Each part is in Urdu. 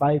5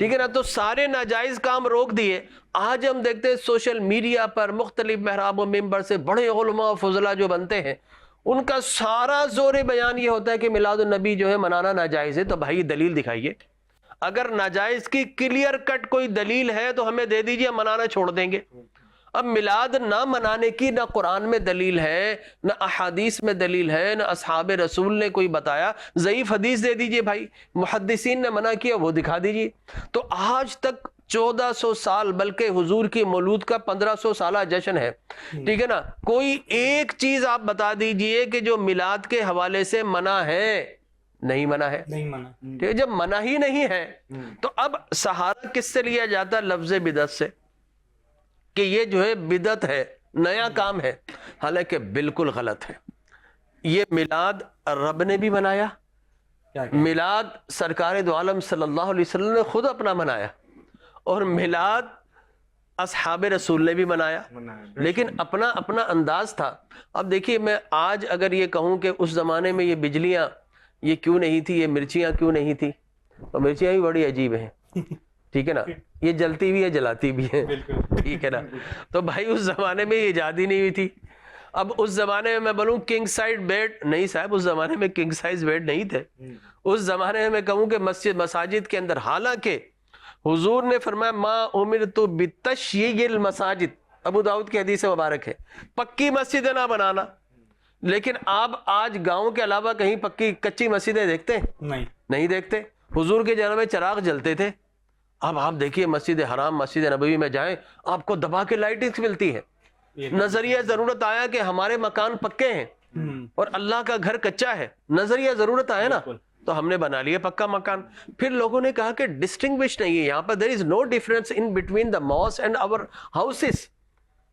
ٹھیک ہے نا. تو سارے ناجائز کام روک دیے. آج ہم دیکھتے ہیں سوشل میڈیا پر مختلف محراب و ممبر سے بڑے علماء و فضلاء جو بنتے ہیں, ان کا سارا زور بیان یہ ہوتا ہے کہ میلاد النبی جو ہے منانا ناجائز ہے. تو بھائی دلیل دکھائیے. اگر ناجائز کی کلیئر کٹ کوئی دلیل ہے تو ہمیں دے دیجئے, منانا چھوڑ دیں گے. اب میلاد نہ منانے کی نہ قرآن میں دلیل ہے, نہ احادیث میں دلیل ہے, نہ اصحاب رسول نے کوئی بتایا. ضعیف حدیث دے دیجئے بھائی, محدثین نے منع کیا وہ دکھا دیجئے. تو آج تک 1400 سال, بلکہ حضور کی مولود کا 1500 سالہ جشن ہے. ٹھیک ہے نا. کوئی ایک چیز آپ بتا دیجئے کہ جو میلاد کے حوالے سے منع ہے. نہیں منع ہے, نہیں منع. ٹھیک ہے. جب منع ہی نہیں ہے تو اب سہارا کس سے لیا جاتا ہے؟ لفظ بدعت سے, کہ یہ جو ہے بدعت ہے, نیا کام ہے. حالانکہ بالکل غلط ہے. یہ میلاد رب نے بھی منایا, میلاد سرکار دو عالم صلی اللہ علیہ وسلم نے خود اپنا منایا, اور میلاد اصحاب رسول نے بھی منایا, لیکن اپنا اپنا انداز تھا. اب دیکھیے, میں آج اگر یہ کہوں کہ اس زمانے میں یہ بجلیاں یہ کیوں نہیں تھی, یہ مرچیاں کیوں نہیں تھی, تو مرچیاں بھی بڑی عجیب ہیں. ٹھیک ہے نا. یہ جلتی بھی ہے جلاتی بھی ہے. ٹھیک ہے نا. تو بھائی اس زمانے میں یہ ایجاد ہی نہیں ہوئی تھی. اب اس زمانے میں بولوں کنگ سائز بیڈ, نہیں صاحب اس زمانے میں کنگ سائز بیڈ نہیں تھے. اس زمانے میں کہوں کہ مساجد کے اندر, حالانکہ حضور نے فرمایا ما امرت بتشییع المساجد, ابو داؤد کی حدیث مبارک ہے, پکی مسجدیں نہ بنانا. لیکن آپ آج گاؤں کے علاوہ کہیں پکی کچی مسجدیں دیکھتے ہیں؟ نہیں دیکھتے. حضور کے جنم میں چراغ جلتے تھے. اب آپ دیکھیے مسجد حرام, مسجد نبوی میں جائیں, آپ کو دبا کے لائٹنگ ملتی ہے. نظریہ ضرورت آیا کہ ہمارے مکان پکے ہیں اور اللہ کا گھر کچا ہے, نظریہ ضرورت آیا نا, تو ہم نے بنا لیا پکا مکان. پھر لوگوں نے کہا کہ ڈسٹنگوش نہیں ہے یہاں پر, there is no difference in between the mosque and our houses.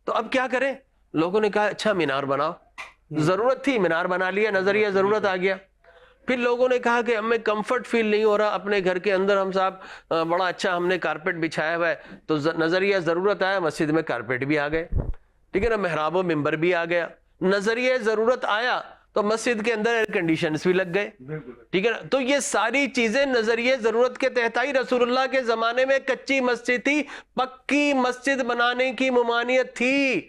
تو اب کیا کریں؟ لوگوں نے کہا اچھا مینار بناؤ. ضرورت تھی, مینار بنا لیا, نظریہ ضرورت آ گیا. پھر لوگوں نے کہا کہ ہمیں کمفرٹ فیل نہیں ہو رہا اپنے گھر کے اندر, ہم صاحب بڑا اچھا ہم نے کارپیٹ بچھایا ہوا ہے, تو نظریہ ضرورت آیا, مسجد میں کارپیٹ بھی آ گئے. ٹھیک ہے نا. محراب و ممبر بھی آ گیا. نظریہ ضرورت آیا تو مسجد کے اندر ایئر کنڈیشنز بھی لگ گئے. ٹھیک ہے نا. تو یہ ساری چیزیں نظریہ ضرورت کے تحت آئی. رسول اللہ کے زمانے میں کچی مسجد تھی, پکی مسجد بنانے کی ممانعت تھی.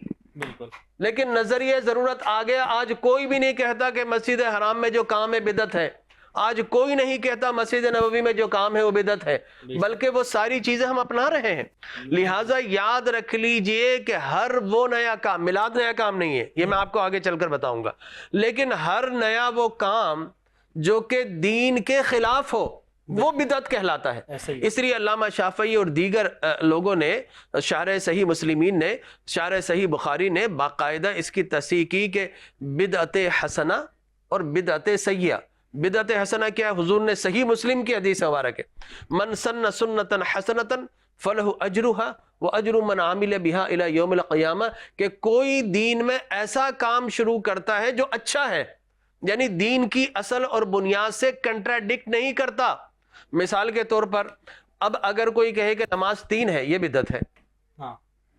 لیکن نظریہ ضرورت آ گیا. آج کوئی بھی نہیں کہتا کہ مسجد حرام میں جو کام ہے بدعت ہے, آج کوئی نہیں کہتا مسجد نبوی میں جو کام ہے وہ بدعت ہے, بلکہ وہ ساری چیزیں ہم اپنا رہے ہیں. لہٰذا یاد رکھ لیجئے کہ ہر وہ نیا کام, میلاد نیا کام نہیں ہے, یہ میں آپ کو آگے چل کر بتاؤں گا, لیکن ہر نیا وہ کام جو کہ دین کے خلاف ہو وہ بدعت کہلاتا ہے. اس لیے علامہ شافعی اور دیگر لوگوں نے, شارح صحیح مسلمین نے, شارح صحیح بخاری نے باقاعدہ اس کی تصحیح کی کہ بدعت حسنہ اور بدعت سیئہ. بدعت حسنہ کیا ہے؟ حضور نے صحیح مسلم کی حدیث مبارک ہے, من سن سنتا حسنتا فلہ اجرہا واجر من عامل بہا الی یوم القیامہ, کہ کوئی دین میں ایسا کام شروع کرتا ہے جو اچھا ہے, یعنی دین کی اصل اور بنیاد سے کنٹراڈکٹ نہیں کرتا. مثال کے طور پر, اب اگر کوئی کہے کہ نماز 3 ہے, یہ بدعت ہے.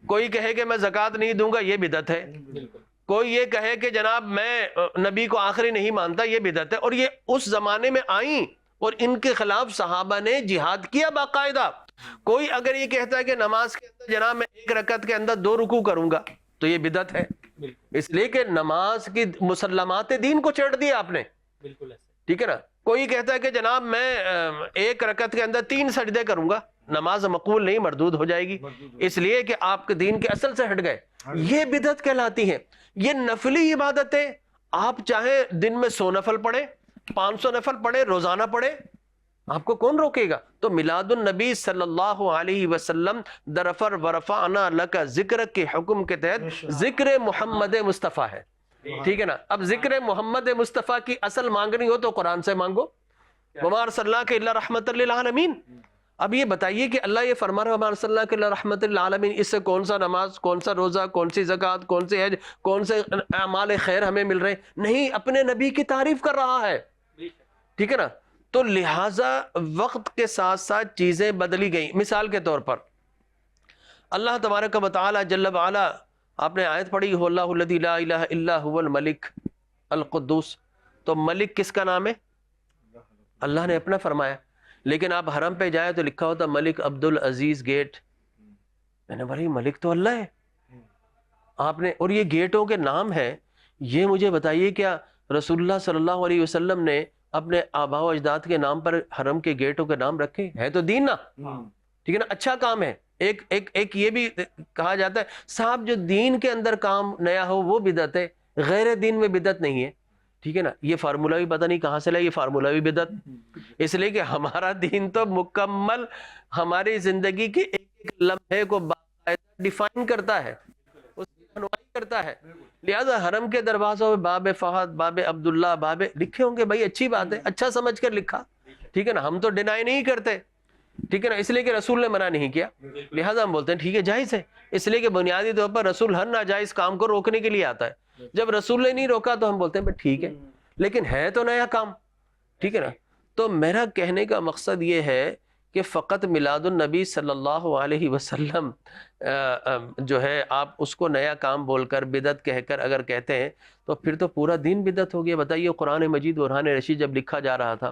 کوئی کہے کہ میں زکوٰۃ نہیں دوں گا, یہ بدعت ہے. کوئی یہ کہے کہ جناب میں نبی کو آخری نہیں مانتا, یہ بدعت ہے. اور یہ اس زمانے میں آئیں اور ان کے خلاف صحابہ نے جہاد کیا باقاعدہ. کوئی اگر یہ کہتا ہے کہ نماز کے اندر جناب میں 1 رکعت کے اندر 2 رکوع کروں گا, تو یہ بدعت ہے. اس لیے کہ نماز کی مسلمات دین کو چڑھ دیا آپ نے. ٹھیک ہے نا. کوئی کہتا ہے کہ جناب میں 1 رکعت کے اندر 3 سجدے کروں گا, نماز مقبول نہیں, مردود ہو جائے گی, اس لیے کہ آپ کے دین کے اصل سے ہٹ گئے. یہ بدعت کہلاتی ہیں. یہ نفلی عبادتیں آپ چاہے دن میں 100 نفل پڑھیں, 500 نفل پڑھیں, روزانہ پڑھیں, آپ کو کون روکے گا؟ تو میلاد النبی صلی اللہ علیہ وسلم درفر ورفعنا لک ذکر کے حکم کے تحت ذکر محمد مصطفیٰ ہے. ٹھیک ہے نا. اب ذکر محمد مصطفیٰ کی اصل مانگنی ہو تو قرآن سے مانگو, وما ارسلناک الا رحمۃ للعالمین. اب یہ بتائیے کہ اللہ یہ فرما رہا ہے وما ارسلناک الا رحمۃ للعالمین, اس سے کون سا نماز, کون سا روزہ, کون سی زکوٰۃ, کون سے حج, کون سے اعمال خیر ہمیں مل رہے ہیں؟ نہیں, اپنے نبی کی تعریف کر رہا ہے. ٹھیک ہے نا. تو لہٰذا وقت کے ساتھ ساتھ چیزیں بدلی گئیں. مثال کے طور پر اللہ تبارک و تعالی جل وعلا, آپ نے آیت پڑھی هو اللہ الذی لا الہ الا هو الملک القدوس. تو ملک کس کا نام ہے؟ اللہ نے اپنا فرمایا. لیکن آپ حرم پہ جائیں تو لکھا ہوتا ملک عبد العزیز گیٹ. میں نے بولا یہ ملک تو اللہ ہے. آپ نے, اور یہ گیٹوں کے نام ہیں, یہ مجھے بتائیے کیا رسول اللہ صلی اللہ علیہ وسلم نے اپنے آباء و اجداد کے نام پر حرم کے گیٹوں کے نام رکھے؟ ہے تو دین نا, ٹھیک ہے نا, اچھا کام ہے. ایک یہ بھی کہا جاتا ہے صاحب جو دین کے اندر کام نیا ہو وہ بدعت ہے, غیر دین میں بدعت نہیں ہے, ٹھیک ہے نا. یہ فارمولہ بھی پتہ نہیں کہاں سے لائے, یہ فارمولہ بھی بدعت, اس لیے کہ ہمارا دین تو مکمل ہماری زندگی کے ایک ایک لمحے کو باقاعدہ ڈیفائن کرتا ہے, اس کی رہنمائی کرتا ہے. لہذا حرم کے دروازوں میں باب فہد, باب عبداللہ, باب لکھے ہوں گے, بھائی اچھی بات ہے, اچھا سمجھ کر لکھا, ٹھیک ہے نا, ہم تو ڈینائی نہیں کرتے, ٹھیک ہے نا, اس لیے کہ رسول نے منع نہیں کیا, لہذا ہم بولتے ہیں ٹھیک ہے جائز ہے, اس لیے کہ بنیادی طور پر رسول ہر ناجائز کام کو روکنے کے لیے آتا ہے. جب رسول نے نہیں روکا تو ہم بولتے ہیں ٹھیک ہے, لیکن ہے تو نیا کام, ٹھیک ہے نا. تو میرا کہنے کا مقصد یہ ہے کہ فقط میلاد النبی صلی اللہ علیہ وسلم جو ہے آپ اس کو نیا کام بول کر بدعت کہہ کر اگر کہتے ہیں تو پھر تو پورا دین بدعت ہو گیا. بتائیے قرآن مجید برہان رشید جب لکھا جا رہا تھا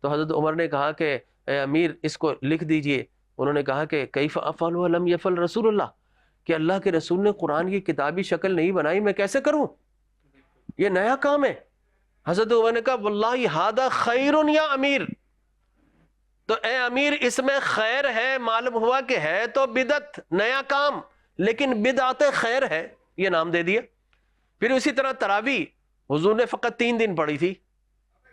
تو حضرت عمر نے کہا کہ اے امیر اس کو لکھ دیجئے. انہوں نے کہا کہ کیف افعل ولم یفعل رسول اللہ, کہ اللہ کے رسول نے قرآن کی کتابی شکل نہیں بنائی, میں کیسے کروں, یہ نیا کام ہے. حضرت عمر نے کہا واللہ ھذا خیر یا امیر, تو اے امیر اس میں خیر ہے, معلوم ہوا کہ ہے تو بدعت نیا کام لیکن بدعت خیر ہے, یہ نام دے دیا. پھر اسی طرح تراویح حضور نے فقط 3 دن پڑھی تھی,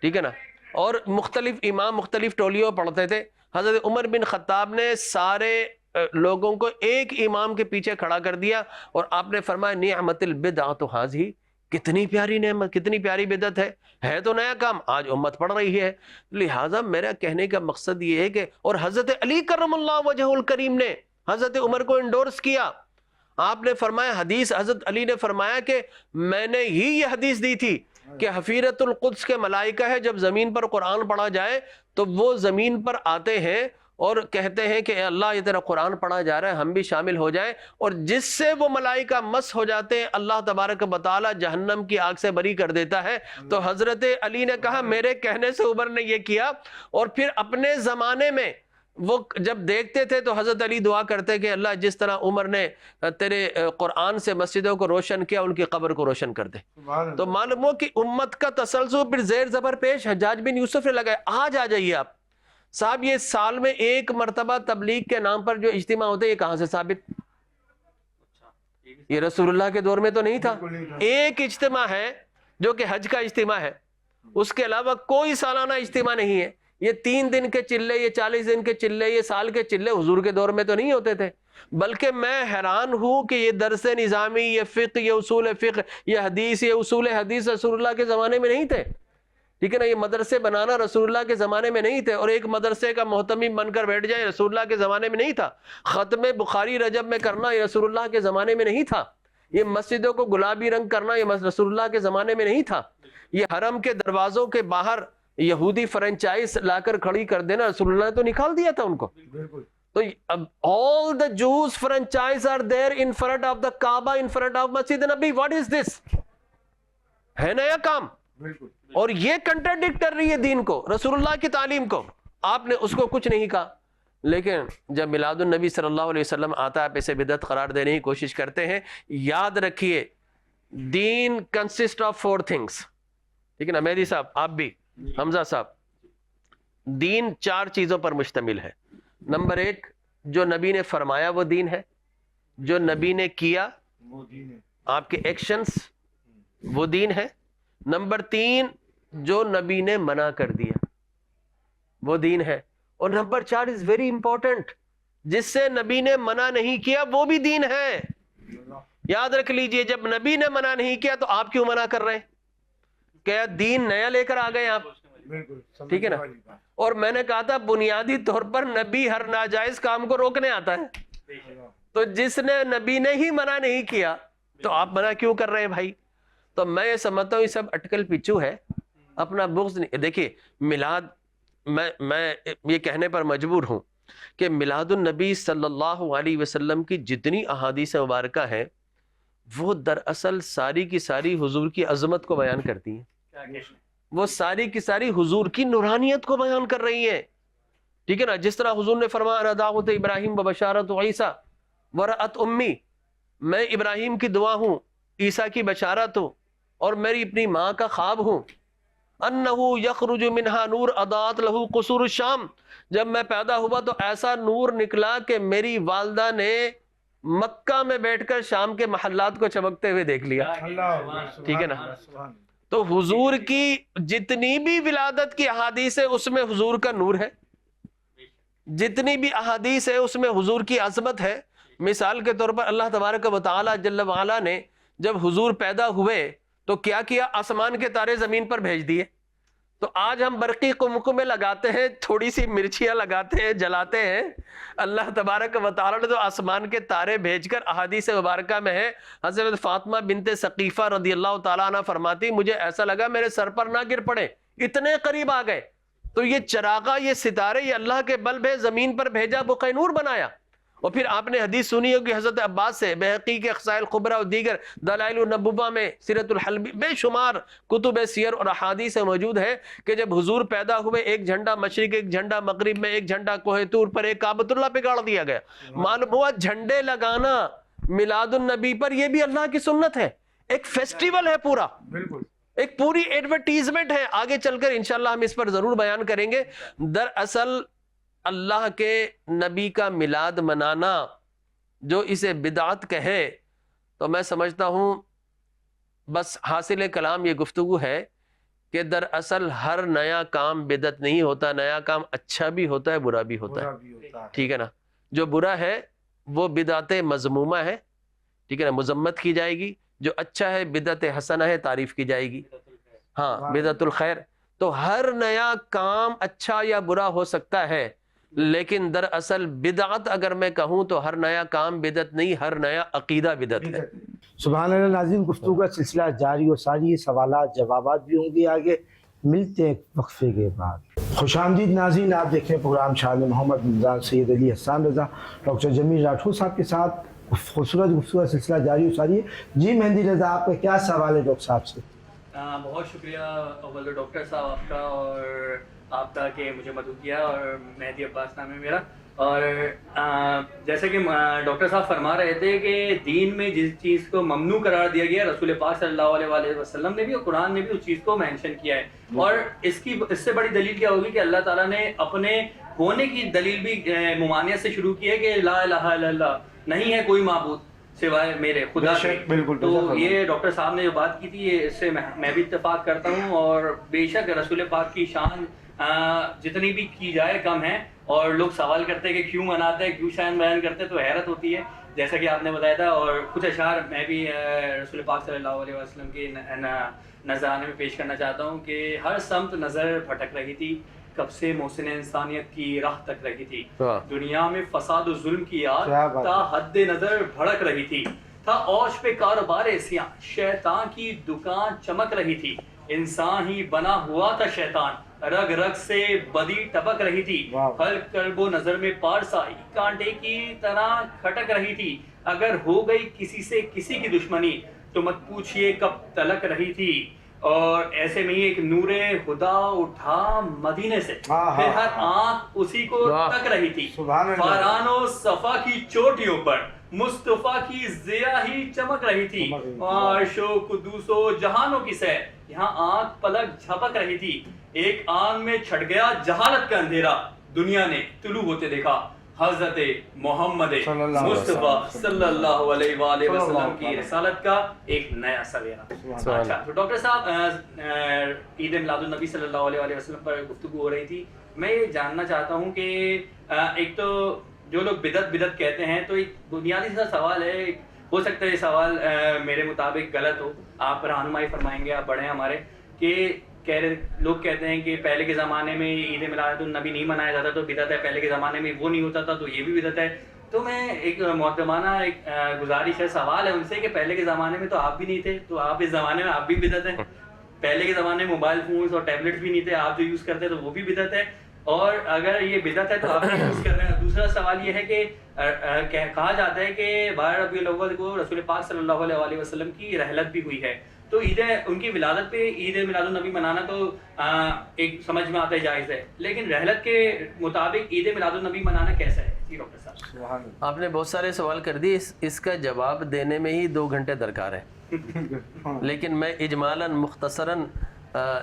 ٹھیک ہے نا, اور مختلف امام مختلف ٹولیوں پڑھتے تھے. حضرت عمر بن خطاب نے سارے لوگوں کو ایک امام کے پیچھے کھڑا کر دیا اور آپ نے فرمایا نعمت البدعۃ ھذہ, کتنی پیاری نعمت, کتنی پیاری بدعت ہے تو نیا کام, آج امت پڑھ رہی ہے. لہٰذا میرا کہنے کا مقصد یہ ہے کہ, اور حضرت علی کرم اللہ وجہ الکریم نے حضرت عمر کو انڈورس کیا. آپ نے فرمایا حدیث, حضرت علی نے فرمایا کہ میں نے ہی یہ حدیث دی تھی کہ حفیرت القدس کے ملائکہ ہے, جب زمین پر قرآن پڑھا جائے تو وہ زمین پر آتے ہیں اور کہتے ہیں کہ اے اللہ یہ تیرا قرآن پڑھا جا رہا ہے, ہم بھی شامل ہو جائیں, اور جس سے وہ ملائکہ مس ہو جاتے ہیں اللہ تبارک و تعالی جہنم کی آگ سے بری کر دیتا ہے. تو حضرت علی نے کہا میرے کہنے سے عمر نے یہ کیا. اور پھر اپنے زمانے میں وہ جب دیکھتے تھے تو حضرت علی دعا کرتے کہ اللہ جس طرح عمر نے تیرے قرآن سے مسجدوں کو روشن کیا, ان کی قبر کو روشن کر دے. تو معلوم ہو کہ امت کا تسلسل پھر زیر زبر پیش حجاج بن یوسف نے لگایا. آج آ جائیے آپ صاحب, یہ سال میں ایک مرتبہ تبلیغ کے نام پر جو اجتماع ہوتے ہیں یہ کہاں سے ثابت؟ یہ رسول اللہ کے دور میں تو نہیں تھا. ایک اجتماع ہے جو کہ حج کا اجتماع ہے, اس کے علاوہ کوئی سالانہ اجتماع نہیں ہے. یہ 3 دن کے چلے, یہ 40 دن کے چلے, یہ سال کے چلے حضور کے دور میں تو نہیں ہوتے تھے. بلکہ میں حیران ہوں کہ یہ درس نظامی, یہ فقہ, یہ اصول فقہ, یہ حدیث, یہ اصول حدیث رسول اللہ کے زمانے میں نہیں تھے, ٹھیک ہے نا. یہ مدرسے بنانا رسول اللہ کے زمانے میں نہیں تھے, اور ایک مدرسے کا محتمم بن کر بیٹھ جائے رسول اللہ کے زمانے میں نہیں تھا. ختم بخاری رجب میں کرنا یہ رسول اللہ کے زمانے میں نہیں تھا. یہ مسجدوں کو گلابی رنگ کرنا یہ رسول اللہ کے زمانے میں نہیں تھا. یہ حرم کے دروازوں کے باہر یہودی فرنچائز لا کر کھڑی کر دینا رسول اللہ نے تو نکال دیا تھا ان کو. تو all the Jews franchise are there in front of the Kaaba, in front of Masjid Nabi. What is this? ہے نیا کام, اور یہ کنٹرڈکٹ کر رہی ہے دین کو, رسول اللہ کی تعلیم کو. آپ نے اس کو کچھ نہیں کہا, لیکن جب میلاد النبی صلی اللہ علیہ وسلم آتا ہے آپ اسے بدعت قرار دینے کی کوشش کرتے ہیں. یاد رکھیے دین کنسسٹ آف 4 things, ٹھیک ہے نا مہدی صاحب, آپ بھی حمزہ صاحب, دین 4 چیزوں پر مشتمل ہے. نمبر 1 جو نبی نے فرمایا وہ دین ہے, جو نبی نے کیا آپ کے ایکشنز وہ دین ہے. نمبر 3 جو نبی نے منع کر دیا وہ دین ہے. اور نمبر 4 از ویری امپورٹنٹ, جس سے نبی نے منع نہیں کیا وہ بھی دین ہے. یاد رکھ لیجئے جب نبی نے منع نہیں کیا تو آپ کیوں منع کر رہے ہیں؟ کیا دین نیا لے کر آ گئے آپ؟ ٹھیک ہے نا. اور میں نے کہا تھا بنیادی طور پر نبی ہر ناجائز کام کو روکنے آتا ہے, تو جس نے نبی نے ہی منع نہیں کیا تو آپ منع کیوں کر رہے ہیں بھائی؟ تو میں یہ سمجھتا ہوں یہ سب اٹکل پچو ہے, اپنا بغض نہیں. دیکھیے میلاد, میں یہ کہنے پر مجبور ہوں کہ میلاد النبی صلی اللہ علیہ وسلم کی جتنی احادیث مبارکہ ہیں وہ دراصل ساری کی ساری حضور کی عظمت کو بیان کرتی ہیں, وہ ساری کی ساری حضور کی نورانیت کو بیان کر رہی ہیں. ٹھیک ہے نا. جس طرح حضور نے فرمایا دعوت ابراہیم و بشارت عیسیٰ ورأت امی، میں ابراہیم کی دعا ہوں، عیسیٰ کی بشارت ہوں، اور میری اپنی ماں کا خواب ہوں. انہو یخرج منہا نور اضاءت لہ قصور الشام، جب میں پیدا ہوا تو ایسا نور نکلا کہ میری والدہ نے مکہ میں بیٹھ کر شام کے محلات کو چمکتے ہوئے دیکھ لیا. ٹھیک ہے نا. تو حضور کی جتنی بھی ولادت کی احادیث ہے اس میں حضور کا نور ہے، جتنی بھی احادیث ہے اس میں حضور کی عظمت ہے. مثال کے طور پر اللہ تبارک و تعالی جل وعلا نے جب حضور پیدا ہوئے تو کیا کیا؟ آسمان کے تارے زمین پر بھیج دیے. تو آج ہم برقی قمقمے لگاتے ہیں، تھوڑی سی مرچیاں لگاتے ہیں، جلاتے ہیں. اللہ تبارک و تعالی نے تو آسمان کے تارے بھیج کر، احادیث مبارکہ میں ہے حضرت فاطمہ بنت ثقیفہ رضی اللہ تعالیٰ عنہ فرماتی مجھے ایسا لگا میرے سر پر نہ گر پڑے، اتنے قریب آ گئے. تو یہ چراغا، یہ ستارے، یہ اللہ کے بلب ہے، زمین پر بھیجا، بقع نور بنایا. اور پھر آپ نے حدیث سنی ہوگی حضرت عباس سے، بہقی کے خصائل الکبریٰ اور دیگر دلائل النبوہ میں، سیرت الحلبی، بے شمار کتب سیر اور احادیث موجود ہے کہ جب حضور پیدا ہوئے ایک جھنڈا مشرق، ایک جھنڈا مغرب میں، ایک جھنڈا کوہ طور پر، ایک کعبۃ اللہ پہ گاڑ دیا گیا. معلوم ہوا جھنڈے لگانا میلاد النبی پر یہ بھی اللہ کی سنت ہے، ایک فیسٹیول ہے پورا، ایک پوری ایڈورٹیزمنٹ ہے. آگے چل کر انشاءاللہ ہم اس پر ضرور بیان کریں گے. دراصل اللہ کے نبی کا میلاد منانا جو اسے بدعت کہے تو میں سمجھتا ہوں بس حاصل کلام یہ گفتگو ہے کہ دراصل ہر نیا کام بدعت نہیں ہوتا، نیا کام اچھا بھی ہوتا ہے، برا بھی ہوتا ہے. ٹھیک ہے نا. جو برا ہے وہ بدعت مذمومہ ہے، ٹھیک ہے نا، مذمت کی جائے گی. جو اچھا ہے بدعت حسنہ ہے، تعریف کی جائے گی. ہاں، بدعت الخیر. تو ہر نیا کام اچھا یا برا ہو سکتا ہے، لیکن دراصل بدعت اگر میں کہوں تو ہر نیا کام بدعت نہیں، ہر نیا عقیدہ بدعت ہے. سبحان اللہ. ناظرین، گفتگو کا سلسلہ جاری و ساری، سوالات جوابات بھی ہوں گے آگے. ملتے ہیں وقفے کے بعد. خوش آمدید ناظرین، آپ دیکھ رہے ہیں پروگرام شان محمد رمضان سید علی حسان رضا ڈاکٹر جمیل راٹھور صاحب کے ساتھ. خوبصورت گفتگو کا سلسلہ جاری و ساری ہے. جی مہندی رضا، آپ کا کیا سوال ہے ڈاکٹر صاحب سے؟ بہت شکریہ اول ڈاکٹر صاحب آپ کا اور آپ کا کہ مجھے مدعو کیا. اور مہدی عباس نام ہے میرا. اور جیسے کہ ڈاکٹر صاحب فرما رہے تھے کہ دین میں جس چیز کو ممنوع قرار دیا گیا رسول پاک صلی اللہ علیہ وآلہ وسلم نے بھی اور قرآن نے بھی اس چیز کو مینشن کیا ہے. اور اس سے بڑی دلیل کیا ہوگی کہ اللہ تعالیٰ نے اپنے ہونے کی دلیل بھی ممانعت سے شروع کی ہے کہ لا الہ الا اللہ، نہیں ہے کوئی معبود سوائے میرے خدا کے. تو یہ ڈاکٹر صاحب نے جو بات کی تھی اس سے میں بھی اتفاق کرتا ہوں. اور بے شک رسول پاک کی شان جتنی بھی کی جائے کم ہے. اور لوگ سوال کرتے ہیں کہ کیوں مناتے ہیں، کیوں شان بیان کرتے ہیں، تو حیرت ہوتی ہے جیسا کہ آپ نے بتایا تھا. اور کچھ اشعار میں بھی رسول پاک صلی اللہ علیہ وسلم کے نذرانے میں پیش کرنا چاہتا ہوں کہ ہر سمت نظر بھٹک رہی تھی، کب سے محسن انسانیت کی راہ تک رہی تھی. دنیا میں فساد و ظلم کی آگ تا حد نظر بھڑک رہی تھی. تھا اوج پہ کاروبار سیاں، شیطان کی دکان چمک رہی تھی. انسان ہی بنا ہوا تھا شیطان، رگ رگ سے بدی ٹپک رہی تھی. خلق قلب و نظر میں پارسائی کانٹے کی طرح کھٹک رہی تھی. اگر ہو گئی کسی سے کسی کی دشمنی تو مت پوچھئے کب تلک رہی تھی. اور ایسے میں ایک نور خدا اٹھا مدینے سے، پھر ہر آنکھ اسی کو تک رہی تھی. فاران و صفا کی چوٹیوں پر مصطفیٰ کی ضیاء ہی چمک رہی تھی. عرش و قدوس و جہانوں کی سیر یہاں آنکھ پلک جھپک رہی تھی. ایک آن میں چھٹ گیا جہالت کا اندھیرا، دنیا نے طلوع ہوتے دیکھا حضرت محمد مصطفیٰ صلی اللہ علیہ وآلہ وسلم کی رسالت کا ایک نیا سویرا. اچھا، تو ڈاکٹر صاحب عید میلاد النبی صلی اللہ علیہ وآلہ وسلم پر گفتگو ہو رہی تھی. میں یہ جاننا چاہتا ہوں کہ ایک تو جو لوگ بدعت کہتے ہیں تو ایک بنیادی سا سوال ہے، ہو سکتا ہے یہ سوال میرے مطابق غلط ہو، آپ رہنمائی فرمائیں گے، آپ بڑے ہیں ہمارے، کہ لوگ کہتے ہیں کہ پہلے کے زمانے میں عید میلاد النبی نہیں منایا جاتا تو بدعت ہے، پہلے کے زمانے میں وہ نہیں ہوتا تھا تو یہ بھی بدعت ہے. تو میں ایک محترمانہ ایک گزارش ہے، سوال ہے ان سے کہ پہلے کے زمانے میں تو آپ بھی نہیں تھے تو آپ اس زمانے میں آپ بھی بدعت ہیں. پہلے کے زمانے میں موبائل فونز اور ٹیبلٹس بھی نہیں تھے، آپ جو یوز کرتے تو وہ بھی بدعت ہے. اور اگر یہ بدعت ہے تو آپ یوز کر رہے ہیں. دوسرا سوال یہ ہے کہ کہا جاتا ہے کہ 12 ربیع الاول کو رسول پاک صلی اللہ علیہ وسلم کی رحلت بھی ہوئی ہے. تو عید ان کی ولادت پہ عید میلاد النبی منانا تو ایک سمجھ میں آتا ہے جائز ہے، لیکن رحلت کے مطابق عید میلاد النبی منانا کیسا ہے؟ جی ڈاکٹر صاحب آپ نے بہت سارے سوال کر دیے، اس کا جواب دینے میں ہی 2 گھنٹے درکار ہے، لیکن میں اجمالاً مختصراً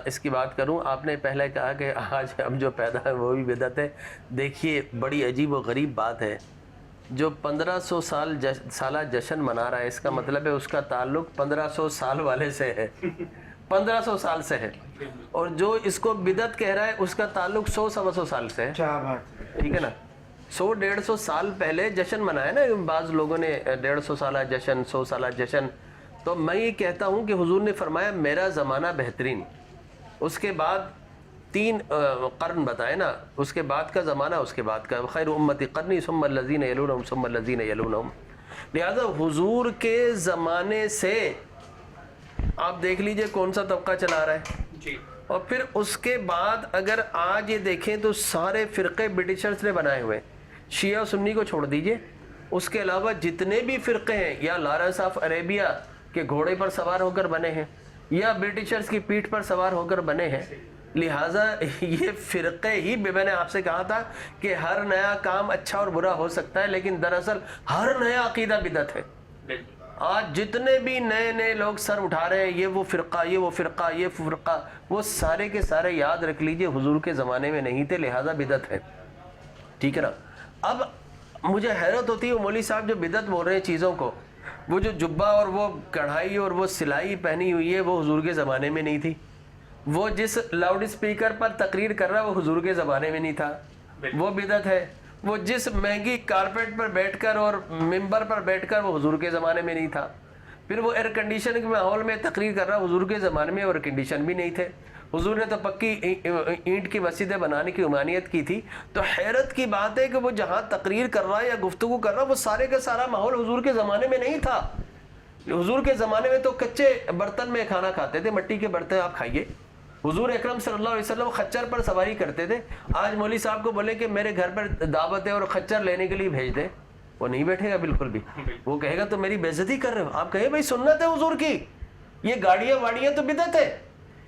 اس کی بات کروں. آپ نے پہلے کہا کہ آج اب جو پیدا ہے وہ بھی بدعت ہے. دیکھیے بڑی عجیب و غریب بات ہے، جو 1500 سالہ جشن منا رہا ہے، اس کا مطلب ہے اس کا تعلق 1500 سال والے سے ہے، 1500 سال سے ہے، اور جو اس کو بدعت کہہ رہا ہے اس کا تعلق 100-125 سال سے ہے. کیا بات ہے. ٹھیک ہے نا، 100-150 سال پہلے جشن منایا نا بعض لوگوں نے، 150 سالہ جشن، 100 سالہ جشن. تو میں یہ کہتا ہوں کہ حضور نے فرمایا میرا زمانہ بہترین، اس کے بعد 3 قرن بتائے نا، اس کے بعد کا زمانہ، اس کے بعد کا، خیر امتی قرنی ثم الذین یلونہم ثم الذین یلونہم. لہذا حضور کے زمانے سے آپ دیکھ لیجئے کون سا طبقہ چلا رہا ہے جی. اور پھر اس کے بعد اگر آج یہ دیکھیں تو سارے فرقے برٹشرز نے بنائے ہوئے، شیعہ و سنی کو چھوڑ دیجئے، اس کے علاوہ جتنے بھی فرقے ہیں یا لارنس آف عربیہ کے گھوڑے پر سوار ہو کر بنے ہیں یا برٹشرز کی پیٹھ پر سوار ہو کر بنے ہیں. لہٰذا یہ فرقے ہی، میں نے آپ سے کہا تھا کہ ہر نیا کام اچھا اور برا ہو سکتا ہے، لیکن دراصل ہر نیا عقیدہ بدعت ہے. آج جتنے بھی نئے لوگ سر اٹھا رہے ہیں، یہ وہ فرقہ، یہ وہ فرقہ، یہ فرقہ، وہ سارے کے سارے یاد رکھ لیجئے حضور کے زمانے میں نہیں تھے، لہٰذا بدعت ہے. ٹھیک ہے نا. اب مجھے حیرت ہوتی ہے وہ مولوی صاحب جو بدعت بول رہے ہیں چیزوں کو، وہ جو جبہ اور وہ کڑھائی اور وہ سلائی پہنی ہوئی ہے وہ حضور کے زمانے میں نہیں تھی. وہ جس لاؤڈ اسپیکر پر تقریر کر رہا ہے وہ حضور کے زمانے میں نہیں تھا، وہ بدعت ہے. وہ جس مہنگی کارپیٹ پر بیٹھ کر اور ممبر پر بیٹھ کر وہ حضور کے زمانے میں نہیں تھا. پھر وہ ایئر کنڈیشن کے ماحول میں تقریر کر رہا ہے، حضور کے زمانے میں ایئر کنڈیشن بھی نہیں تھے. حضور نے تو پکی اینٹ کی مسجدیں بنانے کی عمانیت کی تھی. تو حیرت کی بات ہے کہ وہ جہاں تقریر کر رہا ہے یا گفتگو کر رہا ہے وہ سارے کا سارا ماحول حضور کے زمانے میں نہیں تھا. حضور کے زمانے میں تو کچے برتن میں کھانا کھاتے تھے، مٹی کے برتن آپ کھائیے. حضور اکرم صلی اللہ علیہ وسلم خچر پر سواری کرتے تھے. آج مولوی صاحب کو بولے کہ میرے گھر پر دعوت ہے اور خچر لینے کے لیے بھیج دے، وہ نہیں بیٹھے گا بالکل بھی. وہ کہے گا تو میری بے عزتی کر رہے ہو. آپ کہے بھائی سنت ہے حضور کی، یہ گاڑیاں واڑیاں تو بدعت ہے.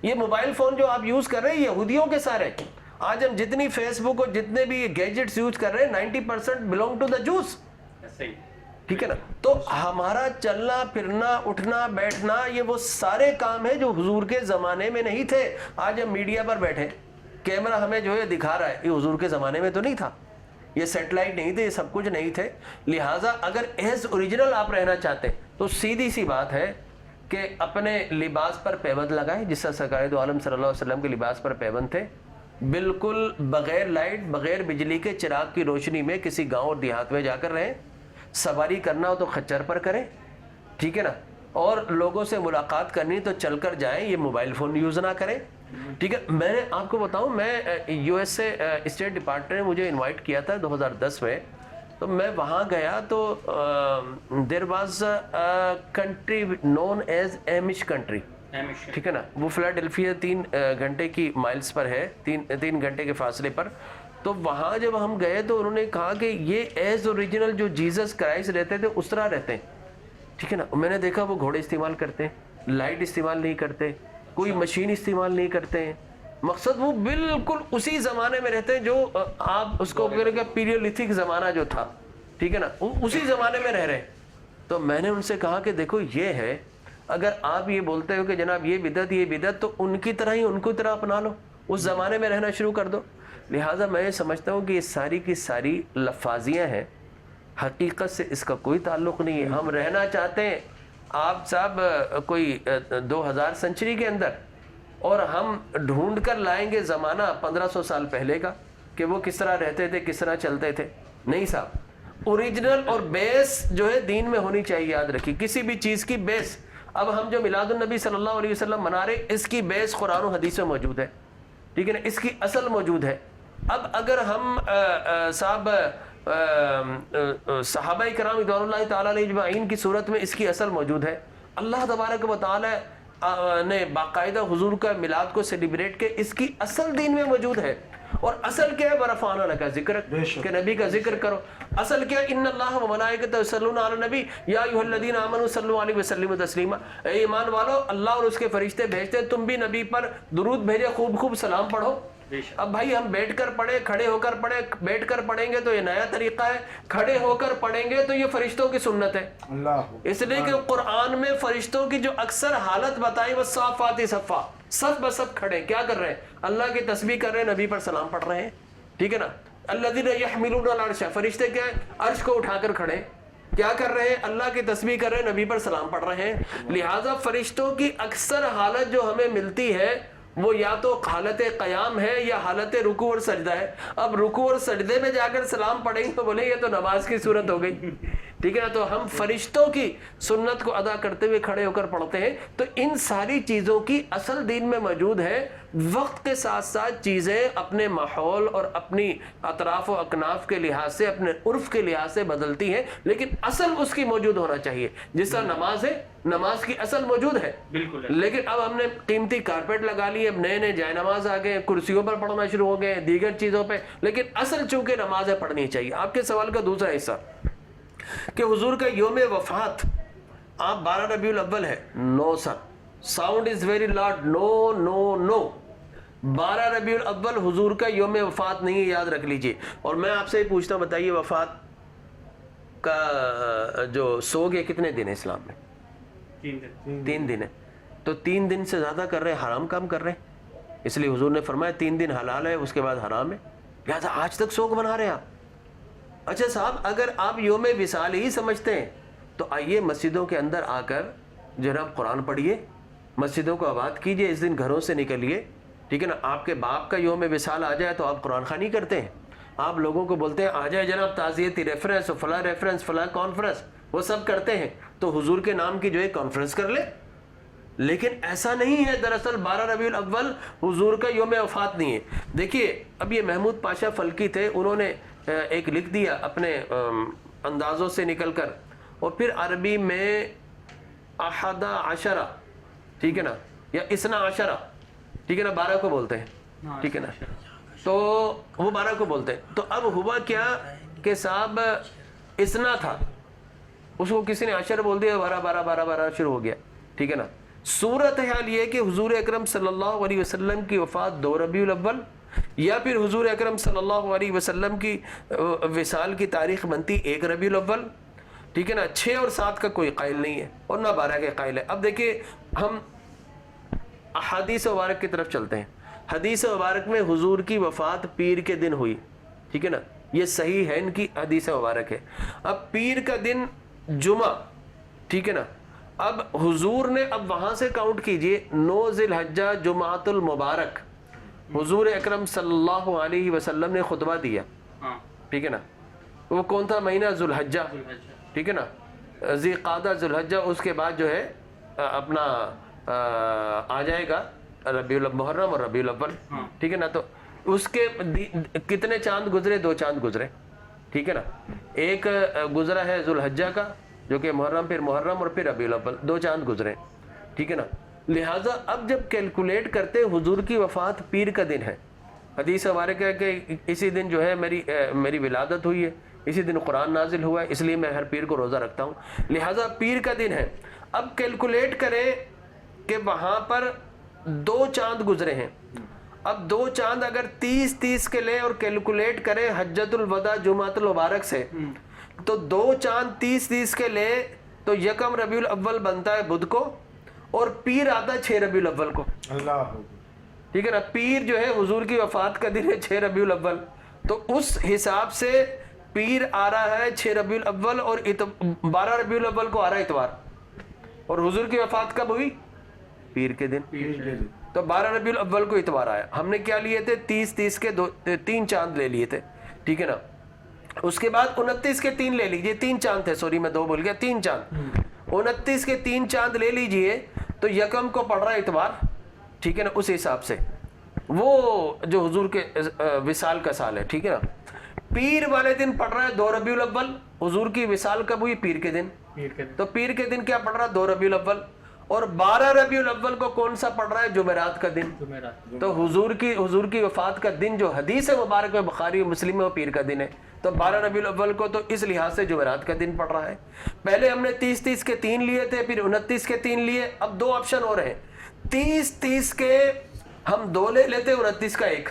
یہ موبائل فون جو آپ یوز کر رہے ہیں یہودیوں کے سارے، آج ہم جتنی فیس بک اور جتنے بھی گیجٹس یوز کر رہے ہیں 90% belong to the Jews. ٹھیک ہے نا. تو ہمارا چلنا پھرنا اٹھنا بیٹھنا یہ وہ سارے کام ہیں جو حضور کے زمانے میں نہیں تھے. آج ہم میڈیا پر بیٹھے، کیمرہ ہمیں جو ہے دکھا رہا ہے، یہ حضور کے زمانے میں تو نہیں تھا، یہ سیٹلائٹ نہیں تھے، یہ سب کچھ نہیں تھے. لہٰذا اگر ایز اوریجنل آپ رہنا چاہتے ہیں تو سیدھی سی بات ہے کہ اپنے لباس پر پیبند لگائیں جس طرح سرکار دو عالم صلی اللہ علیہ وسلم کے لباس پر پیبند تھے. بالکل بغیر لائٹ بغیر بجلی کے چراغ کی روشنی میں کسی گاؤں اور دیہات میں جا کر رہیں. سواری کرنا ہو تو خچر پر کریں، ٹھیک ہے نا. اور لوگوں سے ملاقات کرنی تو چل کر جائیں، یہ موبائل فون یوز نہ کریں. ٹھیک ہے. میں نے آپ کو بتاؤں، میں یو ایس سے اسٹیٹ ڈپارٹمنٹ نے مجھے انوائٹ کیا تھا 2010 میں. تو میں وہاں گیا تو there was country known as Amish country, ٹھیک ہے نا. وہ فلاڈیلفیا 3 گھنٹے کی مائلز پر ہے، 3 گھنٹے کے فاصلے پر. تو وہاں جب ہم گئے تو انہوں نے کہا کہ یہ ایز اوریجنل جو جیزس کرائسٹ رہتے تھے اس طرح رہتے ہیں، ٹھیک ہے نا. میں نے دیکھا وہ گھوڑے استعمال کرتے ہیں، لائٹ استعمال نہیں کرتے، کوئی مشین استعمال نہیں کرتے ہیں. مقصد وہ بالکل اسی زمانے میں رہتے ہیں جو آپ اس کو کہہ رہے کہ پیریولیتھک زمانہ جو تھا، ٹھیک ہے نا، اسی زمانے میں رہ رہے ہیں. تو میں نے ان سے کہا کہ دیکھو یہ ہے، اگر آپ یہ بولتے ہو کہ جناب یہ بدعت تو ان کی طرح ہی ان کو طرح اپنا لو، اس زمانے میں رہنا شروع کر دو. لہٰذا میں سمجھتا ہوں کہ یہ ساری کی ساری لفاظیاں ہیں، حقیقت سے اس کا کوئی تعلق نہیں ہے. ہم رہنا چاہتے ہیں آپ صاحب کوئی 2000 سنچری کے اندر، اور ہم ڈھونڈ کر لائیں گے زمانہ 1500 سال پہلے کا کہ وہ کس طرح رہتے تھے، کس طرح چلتے تھے. نہیں صاحب، اوریجنل اور بیس جو ہے دین میں ہونی چاہیے. یاد رکھیے کسی بھی چیز کی بیس، اب ہم جو میلاد النبی صلی اللہ علیہ وسلم منا رہے اس کی بیس قرآن و حدیث میں موجود ہے، ٹھیک ہے نا، اس کی اصل موجود ہے. اب اگر ہم صاحب صحابہ کرام رضوان اللہ تعالیٰ علیہ اجمعین کی صورت میں اس کی اصل موجود ہے. اللہ تبارک و تعالیٰ نے باقاعدہ حضور کا میلاد کو سیلیبریٹ کے اس کی اصل دین میں موجود ہے. اور اصل کیا ہے ورفعنا لک ذکرک کہ نبی کا ذکر کرو. اصل کیا ہے ان اللہ و ملائکتہ یصلون علی النبی یا ایھا الذین آمنوا صلوا علیہ وسلموا تسلیما. اے ایمان والو اللہ اور اس کے فرشتے بھیجتے ہیں, تم بھی نبی پر درود بھیجے, خوب خوب سلام پڑھو. اب بھائی ہم بیٹھ کر پڑھیں, کھڑے ہو کر پڑھیں, بیٹھ کر پڑھیں گے تو یہ نیا طریقہ ہے, کھڑے ہو کر پڑھیں گے تو یہ فرشتوں کی سنت ہے. اس لیے کہ قرآن میں فرشتوں کی جو اکثر حالت بتائی وہ صافات صفا, صف بصف کھڑے کیا کر رہے ہیں, اللہ کی تسبیح کر رہے ہیں, نبی پر سلام پڑھ رہے ہیں. ٹھیک ہے نا. الذین یحملون العرش, فرشتے کیا ہے, عرش کو اٹھا کر کھڑے کیا کر رہے ہیں, اللہ کی تسبیح کر رہے ہیں, نبی پر سلام پڑھ رہے ہیں. لہٰذا فرشتوں کی اکثر حالت جو ہمیں ملتی ہے وہ یا تو حالت قیام ہے یا حالت رکوع اور سجدہ ہے. اب رکوع اور سجدے میں جا کر سلام پڑھیں گے تو بولیں یہ تو نماز کی صورت ہو گئی. ٹھیک ہے نا. تو ہم فرشتوں کی سنت کو ادا کرتے ہوئے کھڑے ہو کر پڑھتے ہیں. تو ان ساری چیزوں کی اصل دین میں موجود ہے. وقت کے ساتھ ساتھ چیزیں اپنے ماحول اور اپنی اطراف و اکناف کے لحاظ سے, اپنے عرف کے لحاظ سے بدلتی ہیں, لیکن اصل اس کی موجود ہونا چاہیے. جس طرح نماز ہے, نماز کی اصل موجود ہے بالکل, لیکن اب ہم نے قیمتی کارپیٹ لگا لی, اب نئے نئے جائے نماز آ گئے, کرسیوں پر پڑھنا شروع ہو گئے, دیگر چیزوں پہ, لیکن اصل چونکہ نمازیں پڑھنی چاہیے. آپ کے سوال کا دوسرا حصہ کہ حضور کا یوم وفات آپ 12 ربیع الاول ہے. نو سر, ساؤنڈ از ویری لاؤڈ, نو نو نو. 12 ربیع الاول حضور کا یوم وفات نہیں ہے, یاد رکھ لیجئے. اور میں آپ سے ہی پوچھتا ہوں, بتائیے وفات کا جو سوگ ہے کتنے دن ہے اسلام میں؟ 3 دن ہے. تو 3 دن سے زیادہ کر رہے ہیں, حرام کام کر رہے ہیں. اس لیے حضور نے فرمایا 3 دن حلال ہے, اس کے بعد حرام ہے. لہٰذا آج تک سوگ بنا رہے ہیں آپ. اچھا صاحب, اگر آپ یوم وصال ہی سمجھتے ہیں تو آئیے مسجدوں کے اندر آ کر جناب قرآن پڑھیے, مسجدوں کو آباد کیجئے, اس دن گھروں سے نکلیے. ٹھیک ہے نا. آپ کے باپ کا یوم وصال آ جائے تو آپ قرآن خوانی کرتے ہیں, آپ لوگوں کو بولتے ہیں آ جائے جناب تعزیتی ریفرنس, فلاں ریفرنس, فلاں کانفرنس, وہ سب کرتے ہیں. تو حضور کے نام کی جو ہے کانفرنس کر لے. لیکن ایسا نہیں ہے. دراصل 12 ربیع الاول حضور کا یوم وفات نہیں ہے. دیکھیے اب یہ محمود پاشا فلکی تھے, انہوں نے ایک لکھ دیا اپنے اندازوں سے نکل کر, اور پھر عربی میں 11 ٹھیک ہے نا, یا 12 ٹھیک ہے نا, 12 کو بولتے ہیں. ٹھیک ہے نا. تو وہ 12 کو بولتے ہیں. تو اب ہوا کیا کہ صاحب اسنا تھا, اس کو کسی نے 10 بول دیا, 12 شروع ہو گیا. ٹھیک ہے نا. صورت حال یہ کہ حضور اکرم صلی اللہ علیہ وسلم کی وفات 2 ربیع الاول یا پھر حضور اکرم صلی اللہ علیہ وسلم کی وصال کی تاریخ بنتی 1 ربیع الاول. ٹھیک ہے نا. 6 اور 7 کا کوئی قائل نہیں ہے اور نہ 12 کے قائل ہے. اب دیکھیے ہم احادیث مبارک کی طرف چلتے ہیں. حدیث مبارک میں حضور کی وفات پیر کے دن ہوئی. ٹھیک ہے نا. یہ صحیح ہے ان کی حدیث مبارک ہے. اب پیر کا دن جمعہ. ٹھیک ہے نا. اب حضور نے, اب وہاں سے کاؤنٹ کیجئے, 9 ذی الحجہ جمعۃ المبارک حضور اکرم صلی اللہ علیہ وسلم نے خطبہ دیا. ٹھیک ہے نا. وہ کون تھا مہینہ؟ ذو الحجہ. ٹھیک ہے نا. ذی قعدہ ذو الحجہ, اس کے بعد جو ہے اپنا آ جائے گا ربیع المحرم اور ربیع الاول. ٹھیک ہے نا. تو اس کے کتنے چاند گزرے؟ 2 چاند گزرے. ٹھیک ہے نا. ایک گزرا ہے ذو الحجہ کا جو کہ محرم, پھر محرم اور پھر ربیع الاول, 2 چاند گزرے. ٹھیک ہے نا. لہٰذا اب جب کیلکولیٹ کرتے حضور کی وفات پیر کا دن ہے, حدیث مبارک ہے کہ اسی دن جو ہے میری ولادت ہوئی ہے, اسی دن قرآن نازل ہوا ہے, اس لیے میں ہر پیر کو روزہ رکھتا ہوں. لہٰذا پیر کا دن ہے. اب کیلکولیٹ کریں کہ وہاں پر 2 چاند گزرے ہیں. اب 2 چاند اگر 30 کے لیں اور کیلکولیٹ کریں حجۃ الوداع جمعۃ المبارک سے, تو 2 چاند 30 کے لیں تو 1 ربیع الاول بنتا ہے بدھ کو, اور پیر آتا ہے 6 ربیع الاول کو. اللہ. ٹھیک ہے نا. پیر جو ہے حضور کی وفات کا دن ہے 6 ربیع الاول, تو اس حساب سے پیر آ رہا ہے 6 ربیع الاول, اور 12 ربیع الاول کو آ رہا ہے اتوار. اور حضور کی وفات کب ہوئی؟ پیر کے دن. تو 12 ربیع الاول کو اتوار آیا. ہم نے کیا لیے تھے؟ 30 کے 3 چاند لے لیے تھے. ٹھیک ہے نا. اس کے بعد 29 کے 3 لے لیجئے, 3 چاند تھے, سوری میں 2 بول گیا, 3 چاند. 29 کے 3 چاند لے لیجئے تو 1 کو پڑ رہا ہے اتوار. ٹھیک ہے نا. اس حساب سے وہ جو حضور کے وصال کا سال ہے. ٹھیک ہے نا. پیر والے دن پڑ رہا ہے 2 ربیع الاول. حضور کی وصال کب ہوئی؟ پیر کے دن. تو پیر کے دن کیا پڑ رہا ہے؟ 2 ربیع الاول. اور 12 ربیع الاول کو کون سا پڑ رہا ہے؟ جمعرات کا دن. تو حضور کی وفات کا دن جو حدیث مبارک میں بخاری و مسلم میں وہ پیر کا دن ہے. تو 12 ربیع الاول کو تو اس لحاظ سے جمعرات کا دن پڑ رہا ہے. پہلے ہم نے 30 کے 3 لیے تھے, پھر 29 کے 3 لیے. اب 2 آپشن اور ہیں. 30 کے ہم 2 لے لیتے, 29 کا 1.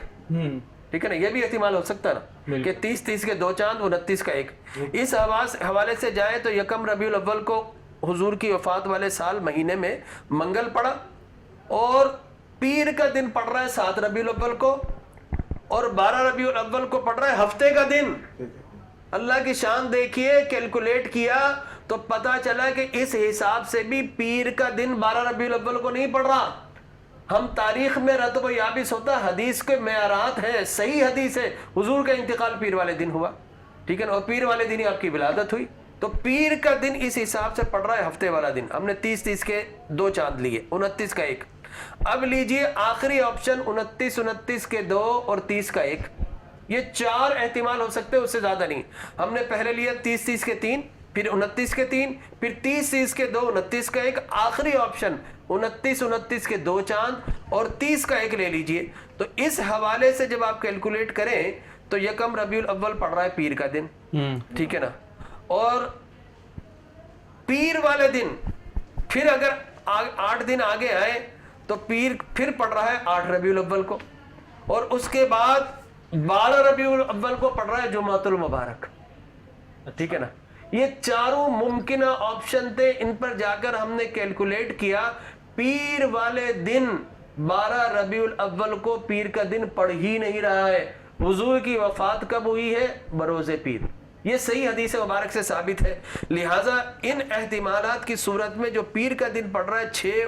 ٹھیک ہے نا, یہ بھی احتمال ہو سکتا نا کہ 30 کے 2 چاند, 29 کا 1. اس حوالے سے جائے تو 1 ربیع الاول کو حضور کی وفات والے سال مہینے میں منگل پڑا, اور پیر کا دن پڑ رہا ہے 7 ربیع الاول کو, اور 12 ربیع الاول کو پڑ رہا ہے ہفتے کا دن. اللہ کی شان دیکھیے, کیلکولیٹ کیا تو پتا چلا کہ اس حساب سے بھی پیر کا دن 12 ربیع الاول کو نہیں پڑ رہا. ہم تاریخ میں رتب و یابس ہوتا, حدیث کے معیارات ہیں, صحیح حدیث ہے, حضور کا انتقال پیر والے دن ہوا. ٹھیک ہے نا, اور پیر والے دن ہی آپ کی ولادت ہوئی. تو پیر کا دن اس حساب سے پڑ رہا ہے ہفتے والا دن. ہم نے 30 کے 2 چاند لیے, 29 کا 1. اب لیجئے آخری آپشن 29 کے 2 اور 30 کا 1. یہ 4 احتمال ہو سکتے, اس سے زیادہ نہیں. ہم نے پہلے لیا 30 کے 3, پھر 29 کے 3, پھر 30 کے 2, 29 کا 1. آخری آپشن 29 کے 2 چاند اور 30 کا 1 لے لیجئے. تو اس حوالے سے جب آپ کیلکولیٹ کریں تو 1 ربیع الاول پڑ رہا ہے پیر کا دن. ٹھیک ہے نا, اور پیر والے دن پھر اگر 8 دن آگے آئے تو پیر پھر پڑ رہا ہے 8 ربیع الاول کو, اور اس کے بعد 12 ربیع الاول کو پڑ رہا ہے جمعۃ المبارک. ٹھیک ہے نا, یہ 4 ممکنہ آپشن تھے. ان پر جا کر ہم نے کیلکولیٹ کیا, پیر والے دن 12 ربیع الاول کو پیر کا دن پڑ ہی نہیں رہا ہے. حضور کی وفات کب ہوئی ہے؟ بروز پیر. یہ صحیح حدیث مبارک سے ثابت ہے. لہٰذا ان احتمالات کی صورت میں جو پیر کا دن پڑ رہا ہے 6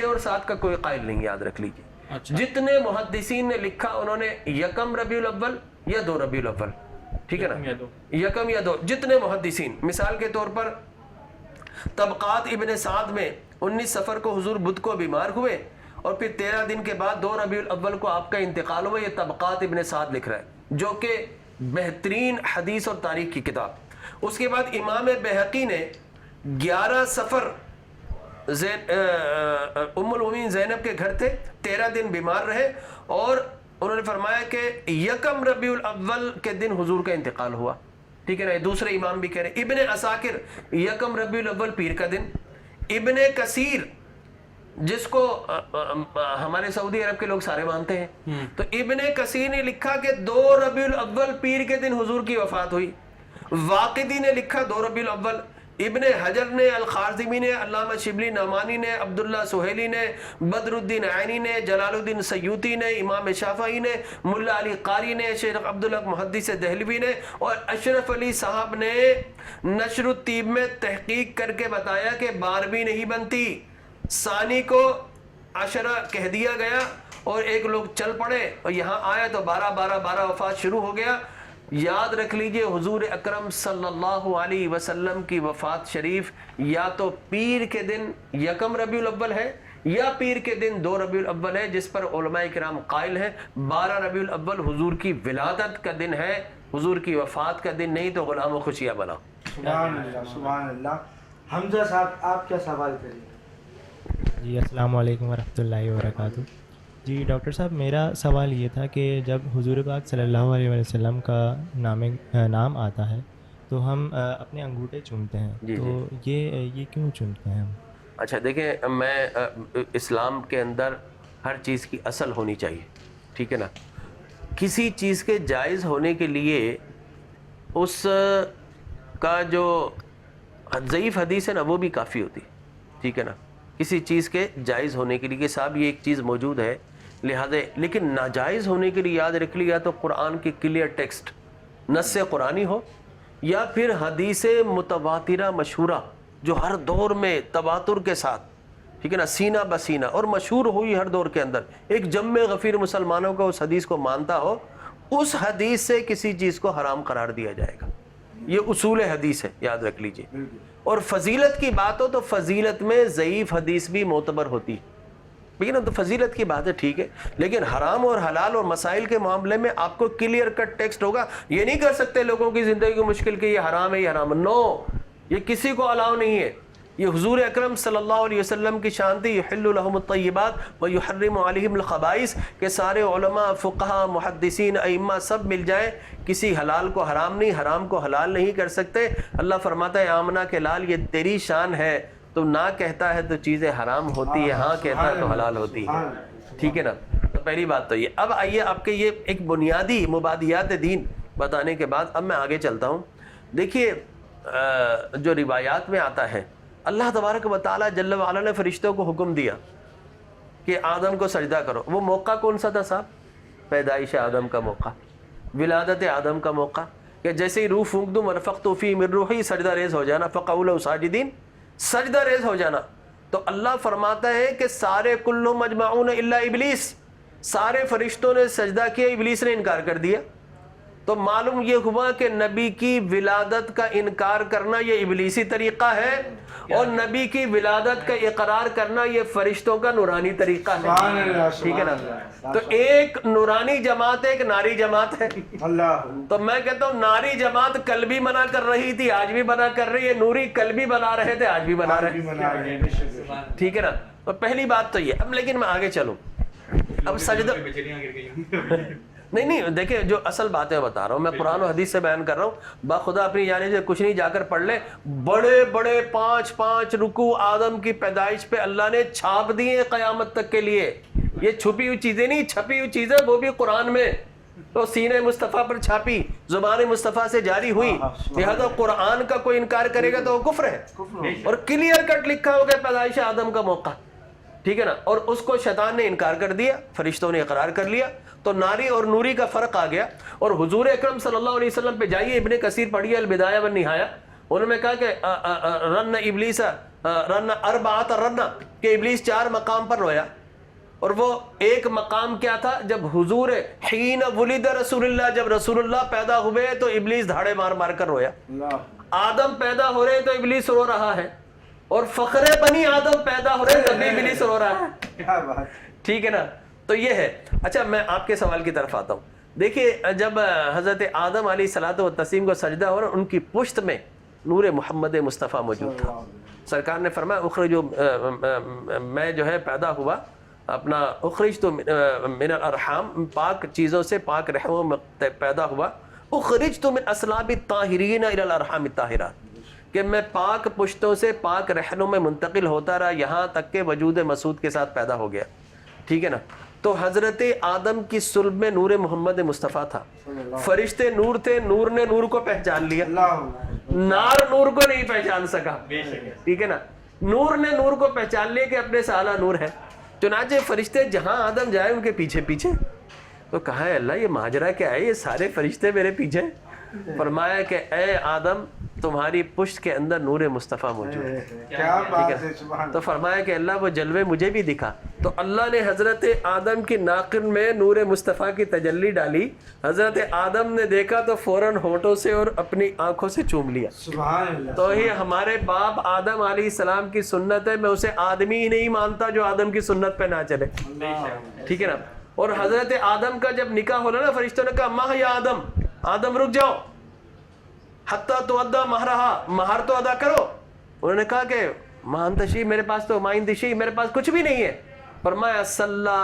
اور 7 کا کوئی قائل نہیں, یاد رکھ لیجیے. جتنے محدثین نے لکھا انہوں نے 1 ربیع الاول یا 2 ربیع الاول. ٹھیک ہے نا, 1 یا 2, جتنے محدثین. مثال کے طور پر طبقات ابن سعد میں 19 صفر کو حضور بدھ کو بیمار ہوئے, اور پھر 13 دن کے بعد 2 ربیع الاول کو آپ کا انتقال ہوا. یہ طبقات ابن سعد لکھ رہا ہے, جو کہ بہترین حدیث اور تاریخ کی کتاب. اس کے بعد امام بہقی نے 11 صفر ام المومنین زینب کے گھر تھے, 13 دن بیمار رہے, اور انہوں نے فرمایا کہ 1 ربیع الاول کے دن حضور کا انتقال ہوا. ٹھیک ہے نا, دوسرے امام بھی کہہ رہے. ابن عساکر 1 ربیع الاول پیر کا دن. ابن کثیر جس کو ہمارے سعودی عرب کے لوگ سارے مانتے ہیں, تو ابن کثیر نے لکھا کہ 2 ربیع الاول پیر کے دن حضور کی وفات ہوئی. واقدی نے لکھا 2 ربیع الاول. ابن حجر نے, الخارزمی نے, علامہ شبلی نعمانی نے, عبداللہ سہیلی نے, بدر الدین عینی نے, جلال الدین سیوطی نے, امام شافعی نے, ملا علی قاری نے, شیخ عبدالحق محدث دہلوی نے, اور اشرف علی صاحب نے نشر الطیب میں تحقیق کر کے بتایا کہ 12ویں نہیں بنتی. ثانی کو 10 کہہ دیا گیا, اور ایک لوگ چل پڑے, اور یہاں آیا تو 12 وفات شروع ہو گیا. یاد رکھ لیجئے, حضور اکرم صلی اللہ علیہ وسلم کی وفات شریف یا تو پیر کے دن 1 ربیع الاول ہے, یا پیر کے دن 2 ربیع الاول ہے, جس پر علماء کرام قائل ہیں. 12 ربیع الاول حضور کی ولادت کا دن ہے, حضور کی وفات کا دن نہیں. تو غلام و خوشیاں بناؤ. سبحان اللہ, سبحان اللہ. حمزہ صاحب, آپ کیا سوال کریے؟ جی السلام علیکم ورحمۃ اللہ وبرکاتہ. جی ڈاکٹر صاحب, میرا سوال یہ تھا کہ جب حضور پاک صلی اللہ علیہ وسلم کا نام آتا ہے تو ہم اپنے انگوٹھے چومتے ہیں. تو یہ کیوں چومتے ہیں ہم؟ اچھا دیکھیں, میں اسلام کے اندر ہر چیز کی اصل ہونی چاہیے. ٹھیک ہے نا, کسی چیز کے جائز ہونے کے لیے اس کا جو ضعیف حدیث ہے نا وہ بھی کافی ہوتی. ٹھیک ہے نا, کسی چیز کے جائز ہونے کے لیے کہ صاحب یہ ایک چیز موجود ہے, لہذا. لیکن ناجائز ہونے کے لیے یاد رکھ لیا تو قرآن کی کلیئر ٹیکسٹ نص قرآنی ہو, یا پھر حدیث متواترہ مشہورہ جو ہر دور میں تواتر کے ساتھ, ٹھیک ہے نا, سینہ بسینہ اور مشہور ہوئی ہر دور کے اندر, ایک جمع غفیر مسلمانوں کا اس حدیث کو مانتا ہو, اس حدیث سے کسی چیز کو حرام قرار دیا جائے گا. یہ اصول حدیث ہے, یاد رکھ لیجئے. اور فضیلت کی بات ہو تو فضیلت میں ضعیف حدیث بھی معتبر ہوتی, ٹھیک ہے نا. تو فضیلت کی بات ہے, ٹھیک ہے, لیکن حرام اور حلال اور مسائل کے معاملے میں آپ کو کلیئر کٹ ٹیکسٹ ہوگا. یہ نہیں کر سکتے لوگوں کی زندگی کو مشکل کہ یہ حرام ہے, یہ حرام. نو, یہ کسی کو الاؤ نہیں ہے. یہ حضور اکرم صلی اللہ علیہ وسلم کی شان تھی، یحل لہم الطیبات ویحرم علیہم الخبائث، کہ سارے علماء، فقہا، محدثین، ائمہ سب مل جائیں، کسی حلال کو حرام نہیں، حرام کو حلال نہیں کر سکتے۔ اللہ فرماتا ہے آمنہ کے لال یہ تیری شان ہے، تو نہ کہتا ہے تو چیزیں حرام ہوتی ہے، ہاں کہتا ہے تو حلال ہوتی ہے، ٹھیک ہے نا۔ تو پہلی بات تو یہ۔ اب آئیے آپ کے یہ ایک بنیادی مبادیات دین بتانے کے بعد اب میں آگے چلتا ہوں۔ دیکھیے جو روایات میں آتا ہے، اللہ تبارک و تعالیٰ جل وعلا نے فرشتوں کو حکم دیا کہ آدم کو سجدہ کرو۔ وہ موقع کون سا تھا صاحب؟ پیدائش آدم کا موقع، ولادت آدم کا موقع، کہ جیسے ہی روح پھونک دوں ونفخت فیہ من روحی، سجدہ ریز ہو جانا، فقعوا لہ ساجدین، سجدہ ریز ہو جانا۔ تو اللہ فرماتا ہے کہ سارے کلہم اجمعون الا ابلیس، سارے فرشتوں نے سجدہ کیا، ابلیس نے انکار کر دیا۔ تو معلوم یہ ہوا کہ نبی کی ولادت کا انکار کرنا یہ ابلیسی طریقہ ہے، اور نبی کی ولادت کا اقرار کرنا یہ فرشتوں کا نورانی طریقہ ہے، ٹھیک ہے نا۔ تو ایک نورانی جماعت ہے، ایک ناری جماعت ہے۔ تو میں کہتا ہوں ناری جماعت کل بھی منع کر رہی تھی، آج بھی منع کر رہی ہے، نوری کل بھی بنا رہے تھے، آج بھی بنا رہے ہیں، ٹھیک ہے نا۔ تو پہلی بات تو یہ۔ اب لیکن میں آگے چلوں، اب سجدہ نہیں دیکھیں جو اصل باتیں بتا رہا ہوں میں، قرآن و حدیث سے بیان کر رہا ہوں، باخدا اپنی جانب سے کچھ نہیں، جا کر پڑھ لیں۔ بڑے بڑے 5 رکوع آدم کی پیدائش پہ اللہ نے چھاپ دیے قیامت تک کے لیے۔ یہ چھپی ہوئی چیزیں نہیں، چھپی ہوئی چیزیں وہ بھی قرآن میں، تو سینہ مصطفیٰ پر چھاپی، زبان مصطفیٰ سے جاری ہوئی، لہذا قرآن کا کوئی انکار کرے گا تو وہ کفر ہے، اور کلیئر کٹ لکھا ہوگا پیدائش آدم کا موقع، ٹھیک ہے نا۔ اور اس کو شیطان نے انکار کر دیا، فرشتوں نے اقرار کر لیا، تو ناری اور نوری کا فرق آ گیا۔ اور حضور اکرم صلی اللہ علیہ وسلم پہ جائیے، ابن کثیر پڑھیے البدایہ والنہایہ، انہوں نے کہا کہ رن ابلیس رن اربعۃ رن، کہ ابلیس 4 مقام پر رویا، اور وہ ایک مقام کیا تھا؟ جب حضور حین ولد رسول اللہ، جب رسول اللہ پیدا ہوئے تو ابلیس دھاڑے مار مار کر رویا۔ آدم پیدا ہو رہے تو ابلیس رو رہا ہے، اور فخر بنی آدم پیدا ہو رہے تب بھی ابلیس رو رہا ہے، ٹھیک ہے نا۔ تو یہ ہے۔ اچھا میں آپ کے سوال کی طرف آتا ہوں۔ دیکھیے جب حضرت آدم علیہ الصلوۃ والتسلیم کو سجدہ ہو رہا، ان کی پشت میں نور محمد مصطفیٰ موجود تھا۔ سرکار نے فرمایا اخرجو، میں جو ہے پیدا ہوا اپنا، اخرجت من الارحام، پاک چیزوں سے، پاک رحموں میں پیدا ہوا، اخرجت من اصلاب الطاہرین الی الارحام الطاہرات، کہ میں پاک پشتوں سے پاک رحموں میں منتقل ہوتا رہا یہاں تک کہ وجود مسعود کے ساتھ پیدا ہو گیا، ٹھیک ہے نا۔ تو حضرت آدم کی صلب میں نور محمد مصطفیٰ تھا، فرشتے نور تھے، نور نے نور کو پہچان لیا، نار نور کو نہیں پہچان سکا، ٹھیک ہے نا۔ نور نے نور کو پہچان لیا کہ اپنے سے اعلیٰ نور ہے، چنانچہ فرشتے جہاں آدم جائے ان کے پیچھے پیچھے۔ تو کہا ہے اللہ یہ ماجرا کیا ہے، یہ سارے فرشتے میرے پیچھے۔ فرمایا کہ اے آدم تمہاری پشت کے اندر نور مصطفیٰ موجود ہے، تو فرمایا کہ اللہ وہ جلوے مجھے بھی دکھا۔ تو اللہ نے حضرت آدم کی ناقن میں نور مصطفیٰ کی تجلی ڈالی، حضرت آدم نے دیکھا تو فوراً ہونٹوں سے اور اپنی آنکھوں سے چوم لیا۔ تو یہ ہمارے باپ آدم علیہ السلام کی سنت ہے، میں اسے آدمی ہی نہیں مانتا جو آدم کی سنت پہ نہ چلے، ٹھیک ہے نا۔ اور حضرت آدم کا جب نکاح ہونا نا، فرشتوں نے کہا ماہ یا آدم، آدم رک جاؤ، حتیٰ تو ادا مہرہا، مہر تو ادا کرو۔ انہوں نے کہا کہ مہنتشی، میرے پاس تو مائندشی، میرے پاس کچھ بھی نہیں ہے۔ فرمایا صلی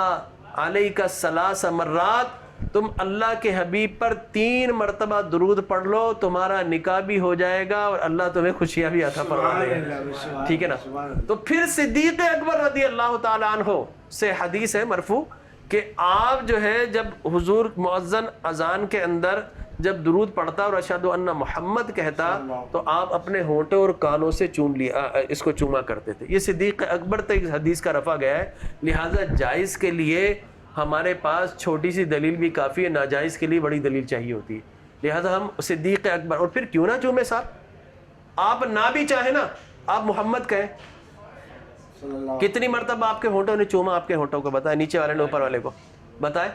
علیک ثلاث مرات، تم اللہ کے حبیب پر 3 مرتبہ درود پڑھ لو، تمہارا نکاح بھی ہو جائے گا اور اللہ تمہیں خوشیاں بھی عطا فرما دے گا، ٹھیک ہے نا۔ تو پھر صدیق اکبر رضی اللہ تعالیٰ عنہ سے حدیث ہے مرفوع کہ آپ جو ہے جب حضور مؤذن اذان کے اندر جب درود پڑھتا اور اشہد ان محمد کہتا تو آپ اپنے ہونٹوں اور کانوں سے چوم لیا، اس کو چوما کرتے تھے۔ یہ صدیق اکبر تک اس حدیث کا رفع گیا ہے، لہٰذا جائز کے لیے ہمارے پاس چھوٹی سی دلیل بھی کافی ہے، ناجائز کے لیے بڑی دلیل چاہیے ہوتی ہے، لہٰذا ہم صدیق اکبر۔ اور پھر کیوں نہ چومے صاحب، آپ نہ بھی چاہیں نا، آپ محمد کہیں۔ کتنی مرتبہ آپ کے ہونٹوں نے چوما؟ آپ کے ہونٹوں کو بتائیں، نیچے والے نے اوپر والے کو بتائیں،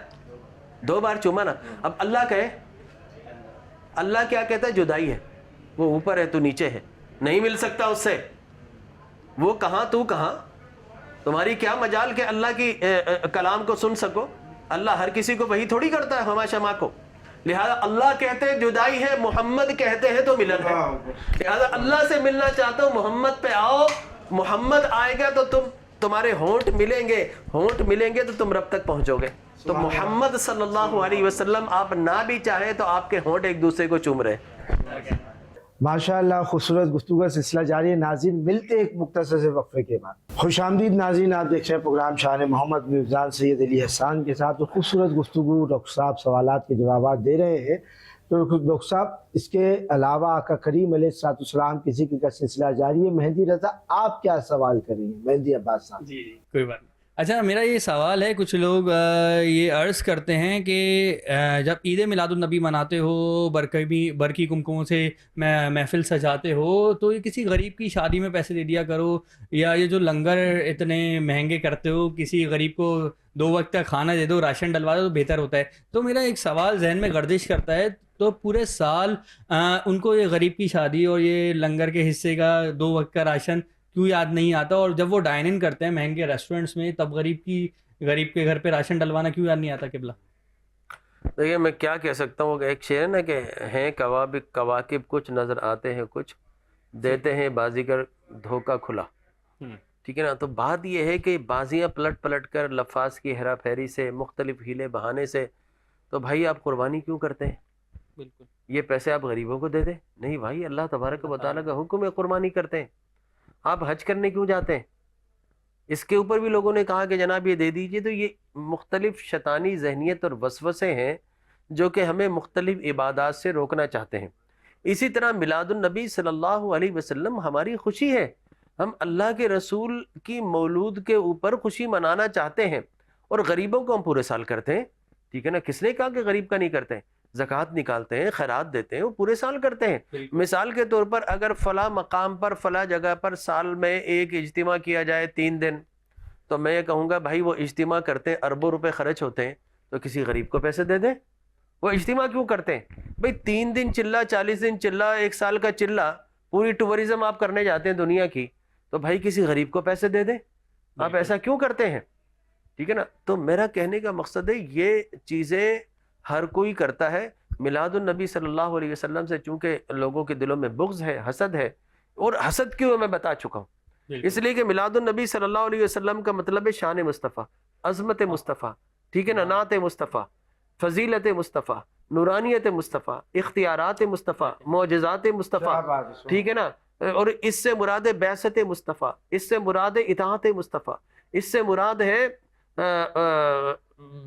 2 بار چوما نا۔ اب اللہ کہے، اللہ کیا کہتا ہے؟ جدائی ہے، وہ اوپر ہے تو نیچے ہے، نہیں مل سکتا اس سے، وہ کہاں تو کہاں، تمہاری کیا مجال کہ اللہ کی کلام کو سن سکو؟ اللہ ہر کسی کو وہی تھوڑی کرتا ہے ہما شما کو، لہذا اللہ کہتے ہیں جدائی ہے، محمد کہتے ہیں تو ملن ہے. لہذا اللہ سے ملنا چاہتا ہوں، محمد پہ آؤ. محمد آئے گا تو تمہارے ہونٹ ملیں گے، ہونٹ ملیں گے تو تم رب تک پہنچو گے. تو محمد صلی اللہ علیہ وسلم آپ نہ بھی چاہیں تو آپ کے ہونٹ ایک دوسرے کو چوم رہے. ماشاءاللہ خوبصورت گفتگو کا سلسلہ جاری ہے. ناظرین ملتے ایک مختصر سے وقفے کے بعد. خوش آمدید ناظرین، آپ دیکھ رہے ہیں پروگرام شان محمد میرزان سید علی احسان کے ساتھ. تو خوبصورت گفتگو، ڈاکٹر صاحب سوالات کے جوابات دے رہے ہیں. تو ڈاکٹر صاحب اس کے علاوہ آقا کریم علیہ السلام کے ذکر کا سلسلہ جاری ہے. مہندی رضا آپ کیا سوال کر رہی ہیں؟ مہندی عباس صاحب. جی کوئی بات نہیں. اچھا میرا یہ سوال ہے، کچھ لوگ یہ عرض کرتے ہیں کہ جب عید میلاد النبی مناتے ہو، برقی کمکموں سے محفل سجاتے ہو، تو یہ کسی غریب کی شادی میں پیسے دے دیا کرو، یا یہ جو لنگر اتنے مہنگے کرتے ہو کسی غریب کو 2 وقت کا کھانا دے دو، راشن ڈلوا دو تو بہتر ہوتا ہے. تو میرا ایک سوال ذہن میں گردش کرتا ہے، تو پورے سال ان کو یہ غریب کی شادی اور یہ لنگر کے حصے کا 2 وقت کا راشن کیوں یاد نہیں آتا، اور جب وہ ڈائن ان کرتے ہیں مہنگے ریسٹورنٹس میں تب غریب کے گھر پہ راشن ڈلوانا کیوں یاد نہیں آتا؟ قبلہ دیکھیے میں کیا کہہ سکتا ہوں کہ ایک شعر ہے نا کہ ہیں کواکب کچھ نظر آتے ہیں کچھ، دیتے ہیں بازیگر دھوکہ کھلا. ٹھیک ہے نا. تو بات یہ ہے کہ بازیاں پلٹ کر لفاظ کی ہیرا پھیری سے، مختلف ہیلے بہانے سے، تو بھائی آپ قربانی کیوں کرتے ہیں؟ بالکل یہ پیسے آپ غریبوں کو دے دیں؟ نہیں بھائی، اللہ تبارک و تعالیٰ کا حکم ہے قربانی کرتے ہیں. آپ حج کرنے کیوں جاتے ہیں؟ اس کے اوپر بھی لوگوں نے کہا کہ جناب یہ دے دیجئے. تو یہ مختلف شیطانی ذہنیت اور وسوسے ہیں جو کہ ہمیں مختلف عبادات سے روکنا چاہتے ہیں. اسی طرح میلاد النبی صلی اللہ علیہ وسلم ہماری خوشی ہے. ہم اللہ کے رسول کی مولود کے اوپر خوشی منانا چاہتے ہیں، اور غریبوں کو ہم پورے سال کرتے ہیں. ٹھیک ہے نا. کس نے کہا کہ غریب کا نہیں کرتے ہیں؟ زکوٰۃ نکالتے ہیں، خیرات دیتے ہیں، وہ پورے سال کرتے ہیں. مثال کے طور پر اگر فلاں مقام پر فلاں جگہ پر سال میں ایک اجتماع کیا جائے 3 دن، تو میں یہ کہوں گا بھائی وہ اجتماع کرتے ہیں، اربوں روپے خرچ ہوتے ہیں، تو کسی غریب کو پیسے دے دیں. وہ اجتماع کیوں کرتے ہیں؟ بھائی 3 دن چلہ، 40 دن چلہ، 1 سال کا چلہ، پوری ٹورزم آپ کرنے جاتے ہیں دنیا کی، تو بھائی کسی غریب کو پیسے دے دیں. آپ ایسا کیوں کرتے ہیں؟ ٹھیک ہے نا. تو میرا کہنے کا مقصد ہے یہ چیزیں ہر کوئی کرتا ہے. میلاد النبی صلی اللہ علیہ وسلم سے چونکہ لوگوں کے دلوں میں بغض ہے، حسد ہے، اور حسد کیوں میں بتا چکا ہوں. اس لیے کہ میلاد النبی صلی اللہ علیہ وسلم کا مطلب ہے شان مصطفیٰ، عظمت مصطفیٰ. ٹھیک ہے نا. نعت مصطفیٰ، فضیلت مصطفیٰ، نورانیت مصطفیٰ، اختیارات مصطفیٰ، معجزات مصطفیٰ. ٹھیک ہے نا. اور اس سے مراد بعثت مصطفیٰ، اس سے مراد اطاعت مصطفیٰ، اس سے مراد ہے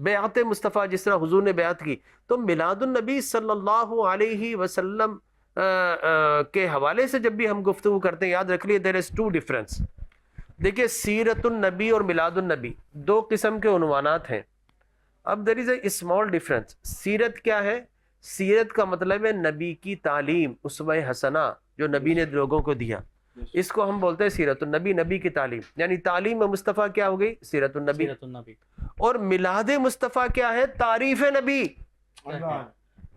بیعت مصطفیٰ، جس طرح حضور نے بیعت کی. تو میلاد النبی صلی اللہ علیہ وسلم کے حوالے سے جب بھی ہم گفتگو کرتے ہیں، یاد رکھ لیے there is 2 difference. دیکھیے سیرت النبی اور میلاد النبی 2 قسم کے عنوانات ہیں. اب there is a small difference. سیرت کیا ہے؟ سیرت کا مطلب ہے نبی کی تعلیم، اسوہ حسنہ جو نبی نے لوگوں کو دیا، اس کو ہم بولتے ہیں سیرت النبی. نبی کی تعلیم یعنی تعلیم مصطفیٰ کیا ہو گئی؟ سیرت النبی. اور میلاد مصطفیٰ کیا ہے؟ تعریف نبی.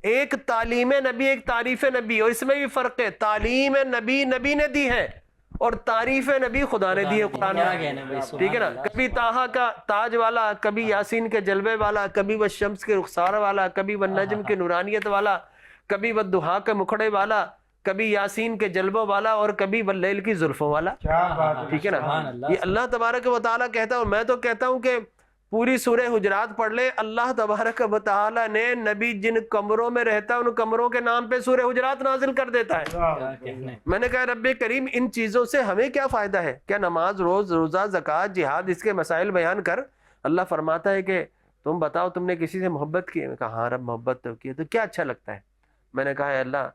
ایک تعلیم نبی، ایک تعریف نبی، اور اس میں بھی فرق ہے. تعلیم نبی نبی نے دی ہے، اور تعریف نبی خدا نے دی ہے قرآن میں. ٹھیک ہے نا. کبھی طٰہٰ کا تاج والا، کبھی یاسین کے جلوے والا، کبھی وہ شمس کے رخسار والا، کبھی وہ نجم کے نورانیت والا، کبھی وہ دہا کے مکھڑے والا، کبھی یاسین کے جلووں والا، اور کبھی واللیل کی زلفوں والا. ٹھیک ہے نا. یہ اللہ تبارک و تعالیٰ کہتا ہے. اور میں تو کہتا ہوں کہ پوری سورہ حجرات پڑھ لے. اللہ تبارک و تعالیٰ نے نبی جن کمروں میں رہتا ہے ان کمروں کے نام پہ سورہ حجرات نازل کر دیتا ہے. میں نے کہا رب کریم ان چیزوں سے ہمیں کیا فائدہ ہے؟ کیا نماز، روزہ، زکوٰۃ، جہاد، اس کے مسائل بیان کر. اللہ فرماتا ہے کہ تم بتاؤ تم نے کسی سے محبت کی؟ میں کہا ہاں رب محبت تو کی. تو کیا اچھا لگتا ہے؟ میں نے کہا اللہ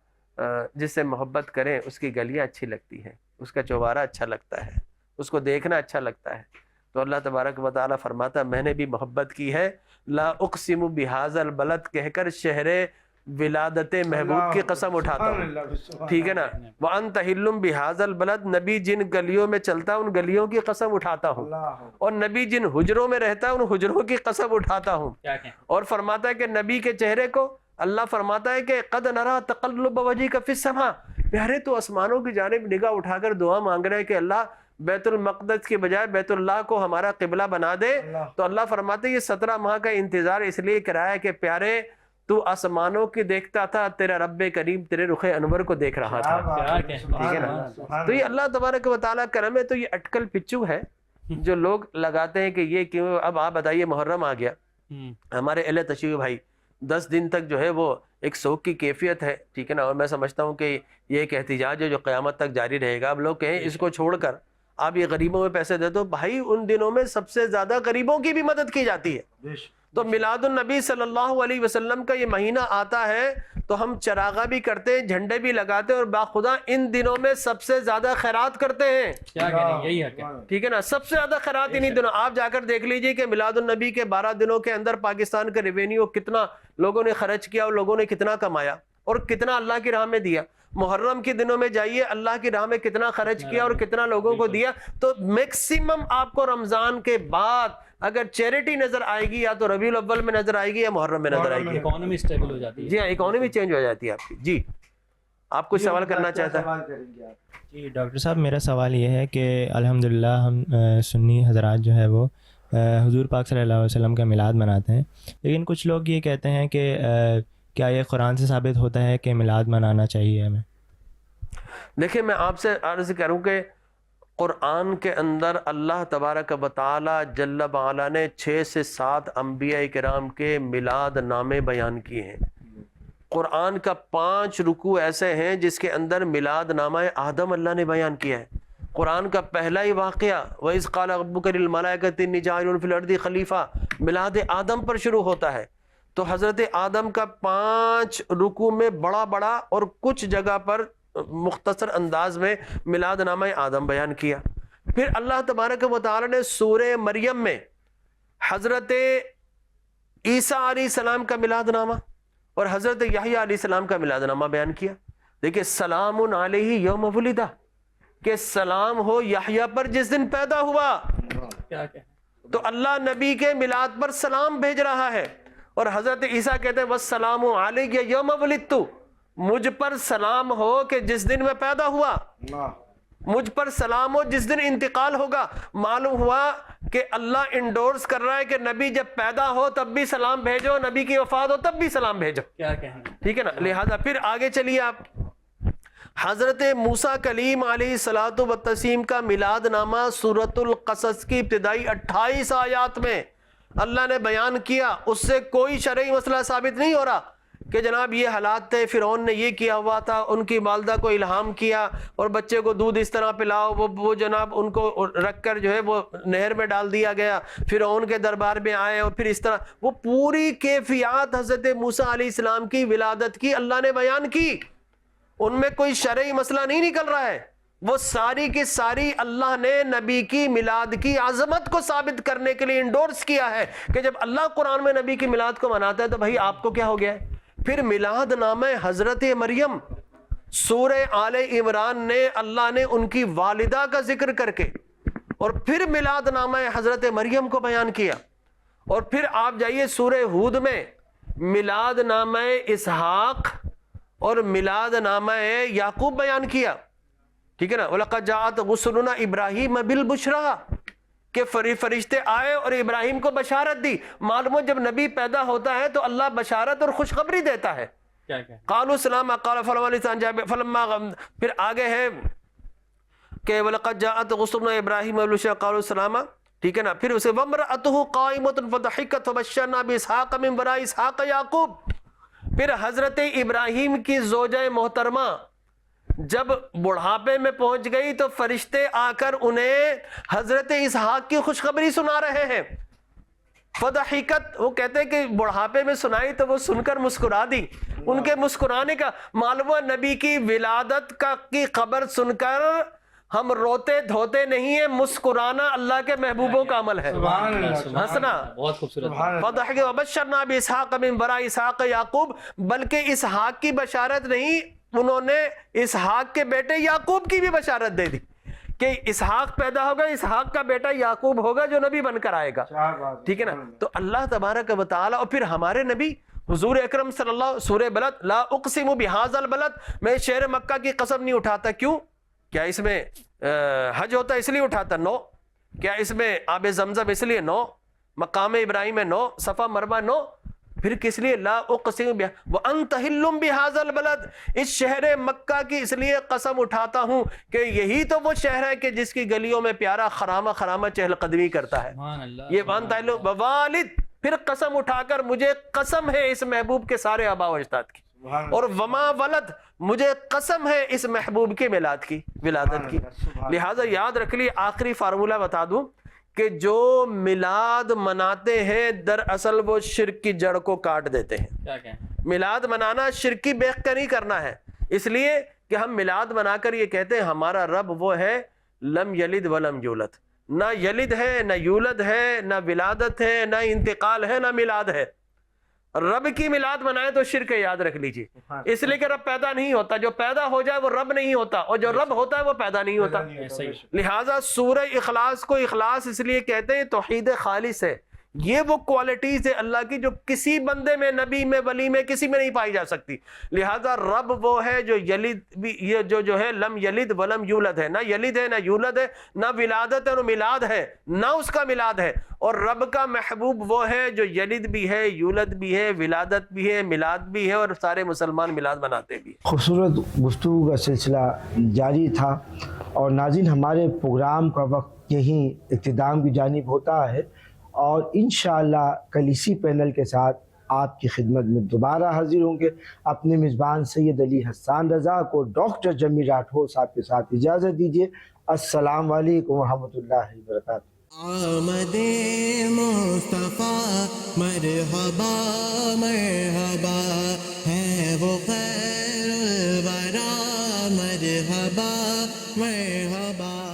جس سے محبت کریں اس کی گلیاں اچھی لگتی ہیں، اس کا چوبارہ اچھا لگتا ہے، اس کو دیکھنا اچھا لگتا ہے. تو اللہ تبارک و تعالیٰ فرماتا میں نے بھی محبت کی ہے. لا اقسم بہذا البلد کہہ کر شہر ولادت محبوب کی قسم اٹھاتا ہوں. ٹھیک ہے نا. وانت حل بہذا البلد، نبی جن گلیوں میں چلتا ہے ان گلیوں کی قسم اٹھاتا ہوں، اور نبی جن حجروں میں رہتا ہے ان حجروں کی قسم اٹھاتا ہوں. اور فرماتا ہے کہ نبی کے چہرے کو اللہ فرماتا ہے کہ قد نرا تقلب وجهك فی السماء، پیارے تو آسمانوں کی جانب نگاہ اٹھا کر دعا مانگ رہے ہیں کہ اللہ بیت المقدس کے بجائے بیت اللہ کو ہمارا قبلہ بنا دے. تو اللہ فرماتے ہیں یہ 17 ماہ کا انتظار اس لیے کرایا کہ پیارے تو آسمانوں کی دیکھتا تھا، تیرا رب کریم تیرے رخ انور کو دیکھ رہا تھا. ٹھیک ہے نا؟ تو یہ اللہ تبارک و تعالیٰ کرم ہے. تو یہ اٹکل پچو ہے جو لوگ لگاتے ہیں کہ یہ کیوں. اب آپ بتائیے محرم آ گیا، ہمارے اہل تشیع بھائی 10 دن تک جو ہے وہ ایک سوگ کی کیفیت ہے. ٹھیک ہے نا؟ اور میں سمجھتا ہوں کہ یہ ایک احتجاج ہے جو قیامت تک جاری رہے گا. اب لوگ کہیں اس کو چھوڑ کر آپ یہ غریبوں میں پیسے دے دو. بھائی ان دنوں میں سب سے زیادہ غریبوں کی بھی مدد کی جاتی ہے. تو میلاد النبی صلی اللہ علیہ وسلم کا یہ مہینہ آتا ہے تو ہم چراغاں بھی کرتے ہیں، جھنڈے بھی لگاتے ہیں، اور باخدا ان دنوں میں سب سے زیادہ خیرات کرتے ہیں. کیا کہہ یہی ہے کیا؟ ٹھیک ہے نا؟ سب سے زیادہ خیرات انہی دنوں. آپ جا کر دیکھ لیجئے کہ میلاد النبی کے 12 دنوں کے اندر پاکستان کا ریونیو کتنا لوگوں نے خرچ کیا اور لوگوں نے کتنا کمایا اور کتنا اللہ کی راہ میں دیا. محرم کے دنوں میں جائیے، اللہ کی راہ میں کتنا خرچ کیا اور کتنا لوگوں کو دیا. تو میکسیمم آپ کو رمضان کے بعد اگر چیریٹی نظر آئے گی یا تو ربیع الاول میں نظر آئے گی یا محرم میں نظر آئے گی. اکانومی سٹیبل ہو جاتی ہے. جی ہاں، اکانومی چینج ہو جاتی ہے آپ کی. جی آپ کچھ سوال کرنا چاہتا ہے؟ جی ڈاکٹر صاحب، میرا سوال یہ ہے کہ الحمدللہ ہم سنی حضرات جو ہے وہ حضور پاک صلی اللہ علیہ وسلم کا میلاد مناتے ہیں، لیکن کچھ لوگ یہ کہتے ہیں کہ کیا یہ قرآن سے ثابت ہوتا ہے کہ میلاد منانا چاہیے ہمیں؟ دیکھیں میں آپ سے عرض کروں کہ قرآن کے اندر اللہ تبارک و تعالی جل وعلا نے 6 سے 7 انبیاء کرام کے میلاد نامے بیان کیے ہیں. قرآن کا 5 رکوع ایسے ہیں جس کے اندر میلاد نامہ آدم اللہ نے بیان کیا ہے. قرآن کا پہلا ہی واقعہ وَإِذْ قَالَ رَبُّكَ لِلْمَلَائِكَةِ إِنِّي جَاعِلٌ فِي الْأَرْضِ خَلِيفَةً میلاد آدم پر شروع ہوتا ہے. تو حضرت آدم کا 5 رکوع میں بڑا بڑا اور کچھ جگہ پر مختصر انداز میں میلاد نامہ آدم بیان کیا. پھر اللہ تبارک و تعالی نے سورہ مریم میں حضرت عیسیٰ علیہ السلام کا میلاد نامہ اور حضرت یحییٰ علیہ السلام کا میلاد نامہ بیان کیا. دیکھیں سلام علیہ یوم ولدہ، کہ سلام ہو یحییٰ پر جس دن پیدا ہوا. تو اللہ نبی کے میلاد پر سلام بھیج رہا ہے. اور حضرت عیسیٰ کہتے ہیں والسلام علیہ یوم ولدت، مجھ پر سلام ہو کہ جس دن میں پیدا ہوا، مجھ پر سلام ہو جس دن انتقال ہوگا. معلوم ہوا کہ اللہ انڈورس کر رہا ہے کہ نبی جب پیدا ہو تب بھی سلام بھیجو، نبی کی وفات ہو تب بھی سلام بھیجو. کیا کہنا؟ ٹھیک ہے نا؟ لہذا پھر آگے چلیے آپ. حضرت موسیٰ کلیم علیہ الصلوۃ والتسلیم کا میلاد نامہ سورۃ القصص کی ابتدائی 28 آیات میں اللہ نے بیان کیا. اس سے کوئی شرعی مسئلہ ثابت نہیں ہو رہا کہ جناب یہ حالات تھے، فرعون نے یہ کیا ہوا تھا، ان کی والدہ کو الہام کیا اور بچے کو دودھ اس طرح پلاؤ، وہ جناب ان کو رکھ کر جو ہے وہ نہر میں ڈال دیا گیا، فرعون کے دربار میں آئے اور پھر اس طرح وہ پوری کیفیات حضرت موسیٰ علیہ السلام کی ولادت کی اللہ نے بیان کی. ان میں کوئی شرعی مسئلہ نہیں نکل رہا ہے. وہ ساری کی ساری اللہ نے نبی کی میلاد کی عظمت کو ثابت کرنے کے لیے انڈورس کیا ہے کہ جب اللہ قرآن میں نبی کی میلاد کو مناتا ہے تو بھائی آپ کو کیا ہو گیا ہے. پھر میلاد نامہ حضرت مریم سورہ آل عمران نے اللہ نے ان کی والدہ کا ذکر کر کے اور پھر میلاد نامہ حضرت مریم کو بیان کیا. اور پھر آپ جائیے سورہ ہود میں میلاد نامہ اسحاق اور میلاد نامہ یعقوب بیان کیا. ٹھیک ہے نا؟ وَلَقَدْ جَاءَتْ رُسُلُنَا إِبْرَاهِيمَ بِالْبُشْرَىٰ کہ فرشتے آئے اور ابراہیم کو بشارت دی. معلوم جب نبی پیدا ہوتا ہے تو اللہ بشارت اور خوشخبری دیتا ہے. قالوا سلاما قال فلما لسان جاب فلما پھر آگے ہے کہ وَلَقَدْ جَاءَتْ رُسُلُنَا إِبْرَاهِيمَ بِالْبُشْرَىٰ قالوا سلاما. ٹھیک ہے نا؟ پھر اسے وَامْرَأَتُهُ قَائِمَةٌ فَضَحِكَتْ فَبَشَّرْنَا بِإِسْحَاقَ مِن وَرَاءِ إِسْحَاقَ يَعْقُوب. پھر حضرت ابراہیم کی زوجہ محترمہ جب بڑھاپے میں پہنچ گئی تو فرشتے آ کر انہیں حضرت اسحاق کی خوشخبری سنا رہے ہیں. فضحکت، وہ کہتے ہیں کہ بڑھاپے میں سنائی تو وہ سن کر مسکرا دی. ان کے مسکرانے کا معلوم نبی کی ولادت کی خبر سن کر ہم روتے دھوتے نہیں ہیں، مسکرانا اللہ کے محبوبوں کا عمل ہے. ہنسنا بہت خوبصورت. فضحک وبشرنا باسحاق من وراء اسحاق یعقوب، بلکہ اسحاق کی بشارت نہیں، انہوں نے اسحاق کے بیٹے یعقوب کی بھی بشارت دے دی کہ اسحاق پیدا ہوگا، اسحاق کا بیٹا یعقوب ہوگا جو نبی بن کر آئے گا. ٹھیک ہے نا؟ تو اللہ تبارک و تعالی اور پھر ہمارے نبی حضور اکرم صلی اللہ علیہ وسلم سورہ بلد لا اقسم بہذا البلد، میں شہر مکہ کی قسم نہیں اٹھاتا. کیوں؟ کیا اس میں حج ہوتا اس لیے اٹھاتا؟ نو. کیا اس میں آب زمزم اس لیے؟ نو. مقام ابراہیم ہے؟ نو. صفا مروہ؟ نو. پھر کس لیے لا اقسم وانت حل بہذا البلد، اس شہر مکہ کی اس لیے قسم اٹھاتا ہوں کہ یہی تو وہ شہر ہے کہ جس کی گلیوں میں پیارا خرامہ خرامہ چہل قدمی کرتا ہے. یہ وانت حل ووالد، پھر قسم اٹھا کر مجھے قسم ہے اس محبوب کے سارے آبا و اجداد کی، اور وما ولد، مجھے قسم ہے اس محبوب کے میلاد کی، ولادت کی. لہٰذا یاد رکھ لیے، آخری فارمولہ بتا دوں کہ جو میلاد مناتے ہیں دراصل وہ شرک کی جڑ کو کاٹ دیتے ہیں. میلاد منانا شرک کی بیخ کا نہیں کرنا ہے، اس لیے کہ ہم میلاد منا کر یہ کہتے ہیں ہمارا رب وہ ہے لم یلد ولم یولد، نہ یلد ہے نہ یولد ہے نہ ولادت ہے نہ انتقال ہے نہ میلاد ہے. رب کی میلاد منائے تو شرک ہے، یاد رکھ لیجئے، اس لیے کہ رب پیدا نہیں ہوتا، جو پیدا ہو جائے وہ رب نہیں ہوتا، اور جو رب ہوتا ہے وہ پیدا نہیں ہوتا. لہٰذا سورہ اخلاص کو اخلاص اس لیے کہتے ہیں توحید خالص ہے. یہ وہ کوالٹیز ہے اللہ کی جو کسی بندے میں، نبی میں، ولی میں، کسی میں نہیں پائی جا سکتی. لہٰذا رب وہ ہے جو یلد بھی، یہ جو ہے لم یلد ولم یولد ہے، نہ یلد ہے نہ یولد ہے، نہ ولادت ہے نہ میلاد ہے، نہ اس کا میلاد ہے. اور رب کا محبوب وہ ہے جو یلد بھی ہے، یولد بھی ہے، ولادت بھی ہے، میلاد بھی ہے، اور سارے مسلمان میلاد مناتے بھی. خوبصورت گفتگو کا سلسلہ جاری تھا، اور ناظرین ہمارے پروگرام کا وقت یہیں اختتام کی جانب ہوتا ہے، اور انشاءاللہ کل اسی پینل کے ساتھ آپ کی خدمت میں دوبارہ حاضر ہوں گے. اپنے میزبان سید علی حسان رضا کو ڈاکٹر جمیل راٹھور صاحب کے ساتھ اجازت دیجیے. السلام علیکم ورحمۃ اللہ وبرکاتہ. آمد مصطفیٰ مرحبا مرحبا ہے وہ خیر الورا مرحبا مرحبا.